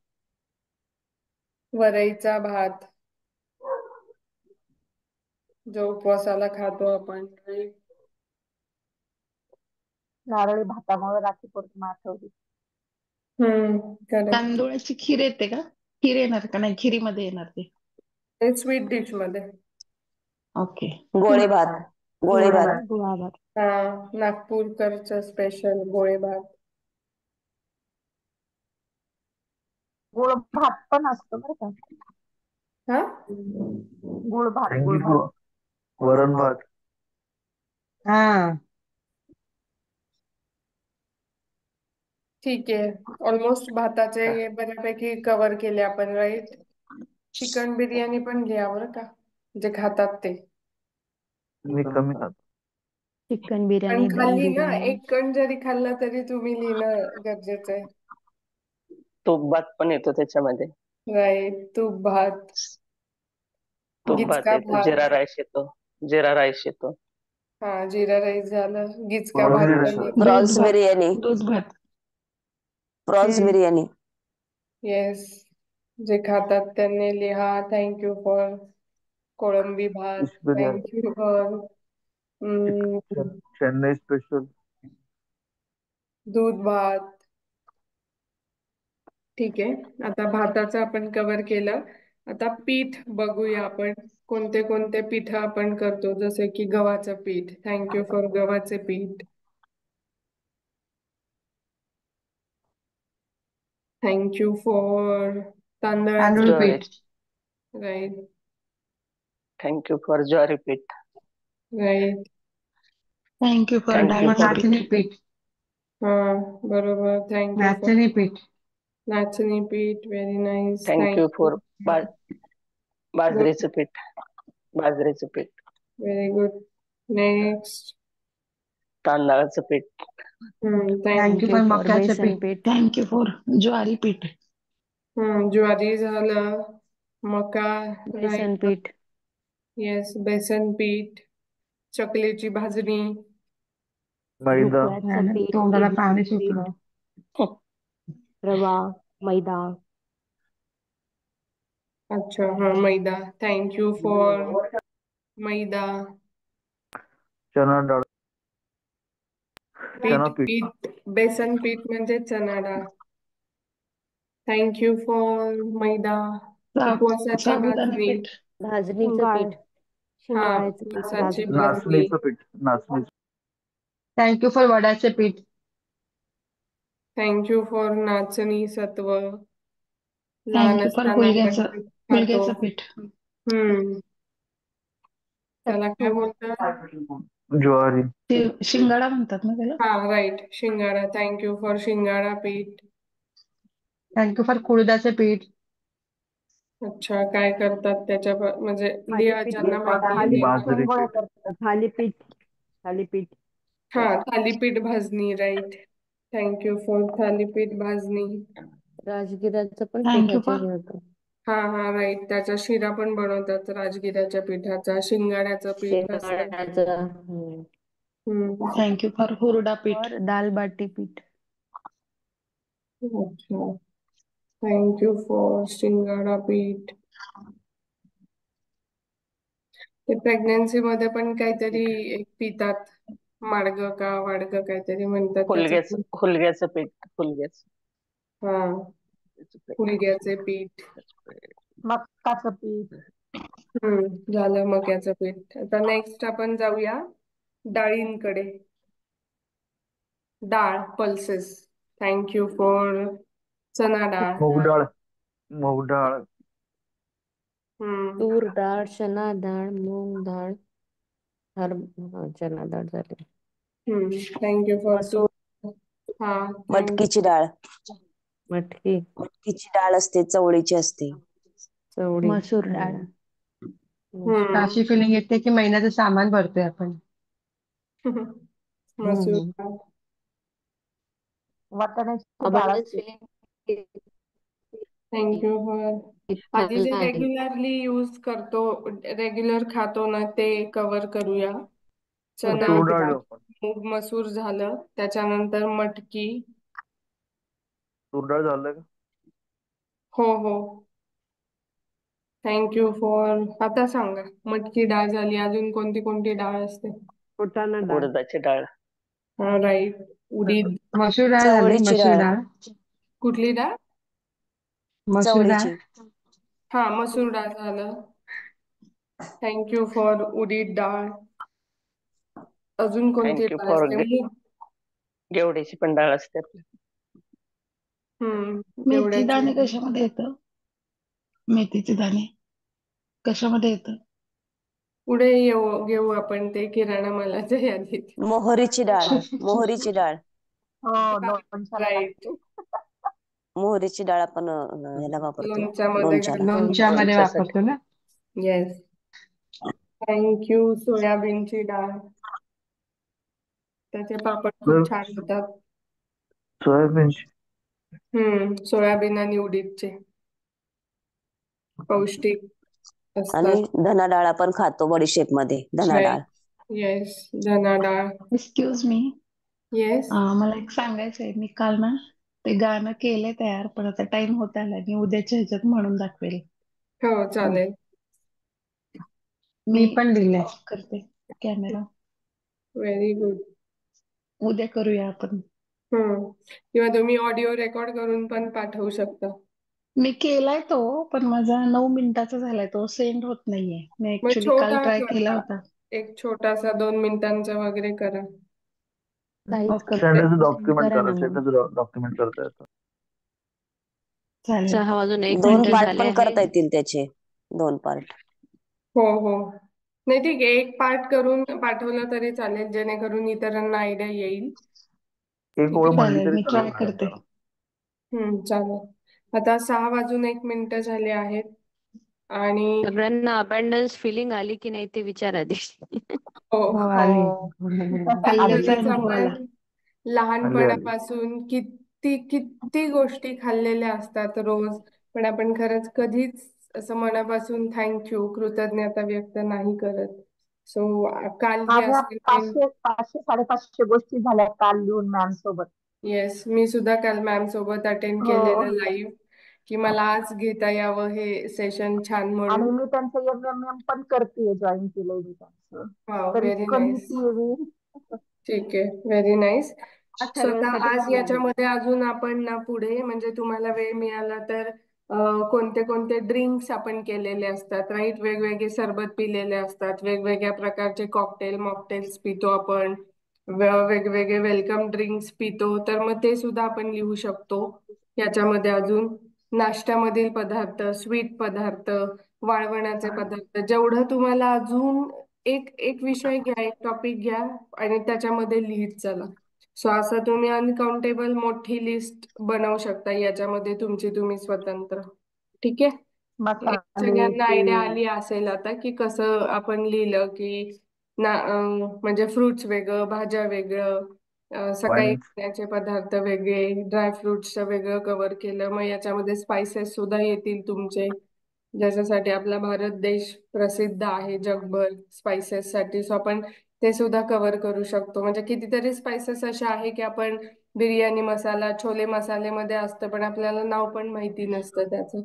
Speaker 2: वरईचा भात, जो उपवासाला खातो आपण.
Speaker 3: नारळी भातामुळे राखी पौर्णिमा आठवली
Speaker 2: करेक्ट.
Speaker 5: तांदूळाची खीर येते का? खीर येणार का? नाही, खिरीमध्ये येणार ते.
Speaker 2: ते स्वीट डिश मध्ये.
Speaker 5: ओके.
Speaker 6: गोळे भात. गोळे भात.
Speaker 1: गोळा भात.
Speaker 2: नागपूरकरचं स्पेशल गोळे भात.
Speaker 3: गुळ भात पण असतो बरं का.
Speaker 2: हा,
Speaker 3: गुळ भात
Speaker 4: थँक्यू फॉर वरण भात.
Speaker 5: हा.
Speaker 2: ठीक आहे. ऑलमोस्ट भाताचे बऱ्यापैकी कव्हर केले आपण, राईट? चिकन बिर्याणी पण घ्या बरं का, जे खातात ते.
Speaker 4: मी कमी खातो.
Speaker 7: चिकन
Speaker 2: पण
Speaker 7: बिर्याणी, दम
Speaker 2: खाल्ली ना,
Speaker 7: बिर्याणी.
Speaker 2: एक कण जरी खाल्ला तरी तुम्ही लिहिणं गरजेचं आहे.
Speaker 8: तूप भात पण येतो त्याच्यामध्ये.
Speaker 2: राईट, तूप भात,
Speaker 8: तूप भात
Speaker 2: गिचका
Speaker 8: येतो,
Speaker 2: भात.
Speaker 8: जिरा राईस येतो. जिरा राईस येतो.
Speaker 2: हा, जिरा राईस झालं, गिचका भात
Speaker 4: पनीर
Speaker 2: पण
Speaker 4: सर.
Speaker 6: प्रॉन्स
Speaker 5: दूध भात.
Speaker 6: बिर्याणी,
Speaker 5: दूध भात.
Speaker 6: प्रॉन्स बिर्याणी.
Speaker 2: येस, जे खातात त्यांनी लिहा. थँक्यू फॉर कोळंबी भात.
Speaker 4: Fish biryani.
Speaker 2: Thank you for
Speaker 4: Chennai special.
Speaker 2: दूध भात. ठीक आहे, आता भाताचं आपण कव्हर केलं. आता पीठ बघूया आपण, कोणते कोणते पीठ आपण करतो. जसे की गव्हाचं पीठ. थँक्यू फॉर गव्हाचे पीठ. थँक्यू फॉर तांदळाचं
Speaker 5: तांदूळ
Speaker 8: ज्वारी.
Speaker 5: पीठ.
Speaker 2: राईट,
Speaker 8: थँक्यू फॉर ज्वारी पीठ.
Speaker 2: राईट.
Speaker 5: थँक्यू फॉर
Speaker 8: थँक्यू
Speaker 5: डाळीचं
Speaker 8: फॉर
Speaker 5: पीठ.
Speaker 10: नाचणी पीठ.
Speaker 2: हा, बरोबर. थँक्यू फॉर
Speaker 10: नाचणी पीठ.
Speaker 2: नाचणी पीठ. Very nice.
Speaker 8: Thank you
Speaker 2: thank you.
Speaker 8: For बाजरीचं पीठ. बाजरीचं पीठ.
Speaker 2: Very good. नेक्स्ट.
Speaker 8: तांदळाचं पीठ.
Speaker 10: Thank you
Speaker 2: thank you.
Speaker 10: फॉर
Speaker 7: फॉर
Speaker 10: मक्याचे
Speaker 7: बेसन
Speaker 10: पीठ.
Speaker 7: पीठ.
Speaker 5: थँक्यू फॉर ज्वारी पीठ.
Speaker 2: ज्वारी झालं. मका.
Speaker 7: बेसन
Speaker 2: राईट.
Speaker 7: पीठ.
Speaker 2: येस, बेसन पीठ. चकलीची भाजणी.
Speaker 4: मैदा.
Speaker 7: ढोकळ्याचं पीठ,
Speaker 10: तोंडाला पाणी
Speaker 7: इडलीचं
Speaker 10: सुटलं.
Speaker 7: पीठ, रवा, मैदा.
Speaker 2: अच्छा, हा, मैदा. थँक्यू फॉर मैदा.
Speaker 4: चना डाळ. चना
Speaker 2: पीठ.
Speaker 4: पीठ.
Speaker 2: पीठ, बेसन पीठ म्हणजे चना डाळ. थँक्यू फॉर मैदा. उपवासाची
Speaker 5: साबुदाणा
Speaker 2: भाजणी.
Speaker 5: पीठ.
Speaker 7: भाजणीचं
Speaker 2: हा,
Speaker 7: पीठ.
Speaker 10: शिंगाड.
Speaker 7: शिंगाड्याचं पीठ,
Speaker 2: उपवासाची
Speaker 7: भाजणीचं.
Speaker 2: भाजणी.
Speaker 4: नाचणीचं पीठ. नाचणीचं.
Speaker 10: थँक्यू फॉर वड्याचे पीठ.
Speaker 2: थँक्यू फॉर नाचणी सत्व. लहान
Speaker 5: थँक्यू फॉर
Speaker 2: असताना आपण
Speaker 5: हुलग्याचं
Speaker 2: ते खातो.
Speaker 5: हुलग्याचं पीठ.
Speaker 2: हम्म त्याला काय बोलतात?
Speaker 4: ज्वारी.
Speaker 5: ते शिंगाडा म्हणतात ना त्याला.
Speaker 2: हा, राईट, शिंगाडा. थँक्यू फॉर शिंगाडा पीठ.
Speaker 10: थँक्यू फॉर कुळथाचे पीठ.
Speaker 2: अच्छा, काय करतात त्याच्या म्हणजे लिहा,
Speaker 7: थालीपीठ
Speaker 2: ज्यांना
Speaker 7: करतात.
Speaker 2: माहिती आहे
Speaker 10: थालीपीठ
Speaker 2: लिहा.
Speaker 4: बाजरी
Speaker 10: शेंगोळ्या
Speaker 4: पीठ.
Speaker 10: करतात.
Speaker 7: थालीपीठ. थालीपीठ.
Speaker 2: हा, थालीपीठ भाजणी. राईट, थँक्यू फॉर थालीपीठ भाजणी.
Speaker 7: राजगिराचं पण
Speaker 5: थँक्यू
Speaker 7: पिठाचे
Speaker 5: फॉर
Speaker 7: हे होतं.
Speaker 2: हा, राईट. त्याचा शिरा पण बनवतात राजगिऱ्याच्या पिठाचा. शिंगाड्याचं पीठ असतं.
Speaker 7: शेंगाड्याचं.
Speaker 2: हम्म
Speaker 5: थँक्यू फॉर हुरडा पीठ.
Speaker 7: और दाल बाटी पीठ.
Speaker 2: अच्छा, थँक्यू फॉर शिंगाडा पीठ. ते प्रेग्नेन्सी मध्ये पण काहीतरी एक पितात, माडगं का वाडगं काहीतरी म्हणतात त्याचं.
Speaker 8: हुलग्याचं पीठ. हुलग्याचं.
Speaker 2: हा, हुलग्याचे पीठ.
Speaker 10: मकाचं पीठ.
Speaker 2: झालं मक्याचं पीठ. आता नेक्स्ट आपण जाऊया डाळींकडे. डाळ, पल्सेस. थँक्यू फॉर चना डाळ.
Speaker 4: मूग डाळ. मूग डाळ.
Speaker 2: हम्म
Speaker 7: तूर डाळ, चना डाळ, मूग डाळ, चना डाळ झाली.
Speaker 2: थँक्यू फॉर तू.
Speaker 7: मसूर,
Speaker 2: हा,
Speaker 6: मटकीची
Speaker 2: थँक्यू.
Speaker 6: डाळ.
Speaker 7: मटकी,
Speaker 6: मटकीची डाळ असते, चवळीची असते.
Speaker 7: चवळी.
Speaker 5: मसूर डाळ.
Speaker 10: अशी फिलिंग येते की महिन्याचं सामान भरतोय आपण.
Speaker 2: मसूर डाळ.
Speaker 3: वाटाण्याची डाळ
Speaker 7: अबंडन्स
Speaker 3: असते.
Speaker 7: फिलिंग.
Speaker 2: Thank you for. आधी जे
Speaker 7: खाल्लं आहे.
Speaker 2: रेग्युलरली यूज करतो, रेग्युलर खातो ना, ते कव्हर करूया. चना,
Speaker 4: तूर
Speaker 7: उडदाची
Speaker 4: डाळ
Speaker 7: डाळ.
Speaker 4: घेऊ आपण.
Speaker 2: मूग, मसूर झालं. त्याच्यानंतर मटकी.
Speaker 4: तूर डाळ झालं का?
Speaker 2: हो. Thank you for. आता सांगा, मटकी डाळ झाली, अजून कोणती कोणती डाळ असते?
Speaker 7: फुटाणा डाळ.
Speaker 8: उडदाची डाळ.
Speaker 2: हा, राईट. उडीद.
Speaker 10: मसूर डाळ झाली.
Speaker 6: चवळीची
Speaker 10: मसूर
Speaker 6: डाळ.
Speaker 10: डाळ.
Speaker 2: कुठली डाळ?
Speaker 10: मसूर डाळ.
Speaker 6: चवळीची.
Speaker 2: हा, मसूर डाळ झालं. थँक्यू फॉर उडीद डाळ. अजून कोणती
Speaker 8: थँक्यू
Speaker 2: डाळ
Speaker 8: फॉर
Speaker 2: असते? मूग.
Speaker 8: गेवड्याची पण डाळ असते आपली.
Speaker 5: मेथी
Speaker 2: घेवड्याची.
Speaker 5: दाणे कशामध्ये येतं? मेथीचे दाणे कशामध्ये येतं?
Speaker 2: पुढे घेऊ आपण ते किराणा मालाच्या यादीत.
Speaker 6: मोहरीची डाळ. मोहरीची डाळ.
Speaker 3: हो, लोणच्याला
Speaker 2: राईट.
Speaker 3: लागते.
Speaker 6: मोहरीची डाळ आपण ह्याला वापरतो
Speaker 2: लोणच्यामध्ये
Speaker 6: लोणच्याला.
Speaker 10: लोणच्यामध्ये
Speaker 8: लोणच्यासाठी.
Speaker 10: वापरतो ना.
Speaker 2: येस. थँक्यू. सोयाबीनची डाळ, त्याचे पापड खूप छान होतात.
Speaker 4: सोयाबीन
Speaker 2: सोयाबीन आणि उडीदचे पौष्टिक असतात.
Speaker 6: आणि धना डाळ आपण खातो बडीशेप मध्ये, धना डाळ.
Speaker 2: येस, धना डाळ.
Speaker 5: Excuse me,
Speaker 2: yes.
Speaker 5: मला एक सांगायचंय. मी काल ना ते गाणं केलंय तयार, पण आता टाइम होत आलाय. मी उद्याच्या ह्याच्यात म्हणून दाखवेल.
Speaker 2: हो, चालेल.
Speaker 5: मी
Speaker 10: मी पण दिलंय.
Speaker 5: ऑफ करते कॅमेरा.
Speaker 2: Very good.
Speaker 5: उद्या करूया आपण.
Speaker 2: किंवा तुम्ही ऑडिओ रेकॉर्ड करून पण पाठवू शकता.
Speaker 5: मी केलाय तो, पण माझा 9 मिनिटाचा झालाय तो, सेंड होत नाहीये. मी
Speaker 2: मग
Speaker 5: ऍक्च्युली काल
Speaker 2: छोटा
Speaker 5: ट्राय केला
Speaker 2: करा,
Speaker 5: होता.
Speaker 2: एक छोटासा 2 मिनिटांचा वगैरे करा.
Speaker 1: काहीच
Speaker 5: ओके,
Speaker 1: करू
Speaker 4: सेंड
Speaker 1: नका.
Speaker 4: डॉक्युमेंट
Speaker 1: करा
Speaker 4: करा,
Speaker 1: ना मग.
Speaker 4: सेंड डॉक्युमेंट करता येतं.
Speaker 5: चालेल.
Speaker 6: 2
Speaker 1: 6:01
Speaker 6: पार्ट
Speaker 1: झाले
Speaker 6: पण करता
Speaker 1: आहेत.
Speaker 6: येतील त्याचे, 2 पार्ट.
Speaker 2: हो हो, नाही ठीक आहे, एक पार्ट करून पाठवलं तरी चालेल, जेणेकरून इतरांना आयडिया येईल.
Speaker 4: एक
Speaker 2: ठीक
Speaker 4: ओळ
Speaker 2: आहे.
Speaker 4: म्हणली
Speaker 5: चालेल,
Speaker 4: तरी
Speaker 5: मी
Speaker 4: चालेल
Speaker 5: ट्राय
Speaker 4: मॅडम
Speaker 5: करते.
Speaker 4: त्याला.
Speaker 2: चालेल. आता 6:01 झाले आहेत आणि
Speaker 1: सगळ्यांना अबंडन्स फिलिंग आली की नाही ते विचार आधी.
Speaker 2: हो,
Speaker 10: हो, आली.
Speaker 5: आमचा
Speaker 2: हल्लीच
Speaker 5: अनुभव आला.
Speaker 2: आपण
Speaker 4: आले आले.
Speaker 2: लहानपणापासून किती किती गोष्टी खाल्लेल्या असतात रोज, पण आपण खरंच कधीच असं मनापासून थँक्यू, कृतज्ञता व्यक्त नाही करत. सो काल ही
Speaker 3: माझ्या
Speaker 2: असाइनमेंट,
Speaker 3: 500-550 गोष्टी झाल्या काल लिहून मॅम सोबत.
Speaker 2: येस, मी सुद्धा काल मॅम सोबत अटेंड
Speaker 3: हो.
Speaker 2: केलेलं लाईव्ह, की मला आज घेता यावं हे सेशन छान म्हणून.
Speaker 3: आणि मी त्यांचं MMM पण करते, जॉईन केलंय मी त्यांचं.
Speaker 2: वाव,
Speaker 3: तर
Speaker 2: व्हेरी
Speaker 3: इतकं
Speaker 2: नाईस.
Speaker 3: लिहितीये मी.
Speaker 2: ठीक आहे, व्हेरी नाईस. स्वतः
Speaker 1: ठरवायसाठी
Speaker 2: आज
Speaker 1: चांगलं आहे.
Speaker 2: याच्यामध्ये अजून आपण ना पुढे, म्हणजे तुम्हाला वेळ मिळाला तर कोणते कोणते ड्रिंक्स आपण केलेले असतात, राईट? वेगवेगळे सरबत पिलेले असतात, वेगवेगळ्या प्रकारचे कॉकटेल मॉकटेल्स पितो आपण, वेगवेगळे वेलकम ड्रिंक्स पितो, तर मग ते सुद्धा आपण लिहू शकतो याच्यामध्ये. अजून नाश्त्यामधील पदार्थ, स्वीट पदार्थ, वाळवणाचे पदार्थ, जेवढं तुम्हाला अजून एक एक विषय घ्या, एक टॉपिक घ्या आणि त्याच्यामध्ये लिहित चला. सो असं तुम्ही अनकाउंटेबल मोठी लिस्ट बनवू शकता याच्यामध्ये, तुमची तुम्ही स्वतंत्र. ठीक आहे.
Speaker 3: मसाले
Speaker 2: सगळ्यांना
Speaker 3: ते
Speaker 2: आयडिया आली असेल आता की कसं आपण लिहिलं की म्हणजे फ्रुट्स वेगळं, भाज्या वेगळं, सकाळी
Speaker 4: वाईन
Speaker 2: खाण्याचे पदार्थ वेगळे, ड्रायफ्रुट्सचं वेगळं कव्हर केलं. मग याच्यामध्ये स्पायसेस सुद्धा येतील तुमचे, ज्याच्यासाठी आपला भारत देश प्रसिद्ध आहे जगभर स्पायसेस साठी. सो आपण ते सुद्धा कव्हर करू शकतो. म्हणजे कितीतरी स्पायसेस असे आहे की आपण बिर्याणी मसाला, छोले मसाले मध्ये असतं, पण आपल्याला नाव पण माहिती नसतं त्याचं.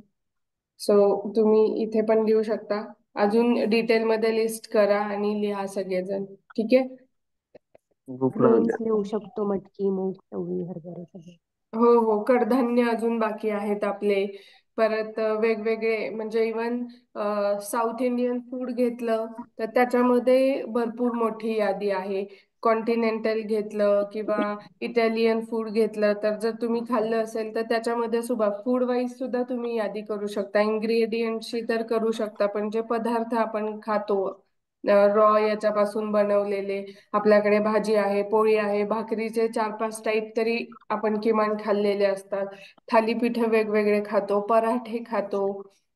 Speaker 2: सो तुम्ही इथे पण लिहू शकता. अजून डिटेलमध्ये लिस्ट करा आणि लिहा सगळेजण. ठीक आहे.
Speaker 4: भूक लागली
Speaker 7: ग्रेन्स
Speaker 4: आता.
Speaker 7: लिहू शकतो, मटकी, मूग, चवळी, हरभरा सगळे.
Speaker 2: हो हो, कडधान्य अजून बाकी आहेत आपले. परत वेगवेगळे, म्हणजे इवन साऊथ इंडियन फूड घेतलं तर त्याच्यामध्ये भरपूर मोठी यादी आहे. कॉन्टिनेंटल घेतलं किंवा इटालियन फूड घेतलं तर जर तुम्ही खाल्लं असेल तर त्याच्यामध्ये सुद्धा फूड वाईज सुद्धा तुम्ही यादी करू शकता. इन्ग्रेडियंटची तर करू शकता, पण जे पदार्थ आपण खातो रॉ याच्यापासून बनवलेले, आपल्याकडे भाजी आहे, पोळी आहे, भाकरीचे 4-5 टाईप तरी आपण किमान खाल्लेले असतात. थालीपीठ वेगवेगळे खातो, पराठे खातो,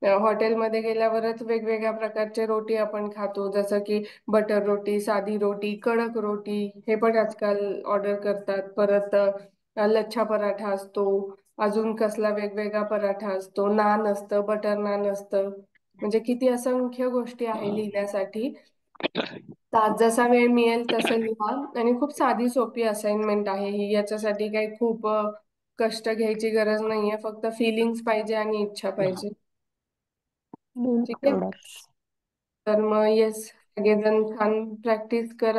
Speaker 2: हॉटेलमध्ये गेल्यावरच वेगवेगळ्या प्रकारचे रोटी आपण खातो, जसं की बटर रोटी, साधी रोटी, कडक रोटी, हे पण आजकाल ऑर्डर करतात. परत लच्छा पराठा असतो, अजून कसला वेगवेगळा पराठा असतो, नान असतं, बटर नान असतं. म्हणजे किती असंख्य गोष्टी आहे लिहिण्यासाठी. जसा वेळ मिळेल तसं लिहा. आणि खूप साधी सोपी असाइनमेंट आहे ही, याच्यासाठी काही खूप कष्ट घ्यायची गरज नाहीये, फक्त फिलिंग्स पाहिजे आणि इच्छा पाहिजे.
Speaker 7: मेन
Speaker 2: ठीक आहे.
Speaker 7: तेवढाच.
Speaker 2: तर मग येस, सगळेजण छान प्रॅक्टिस करा.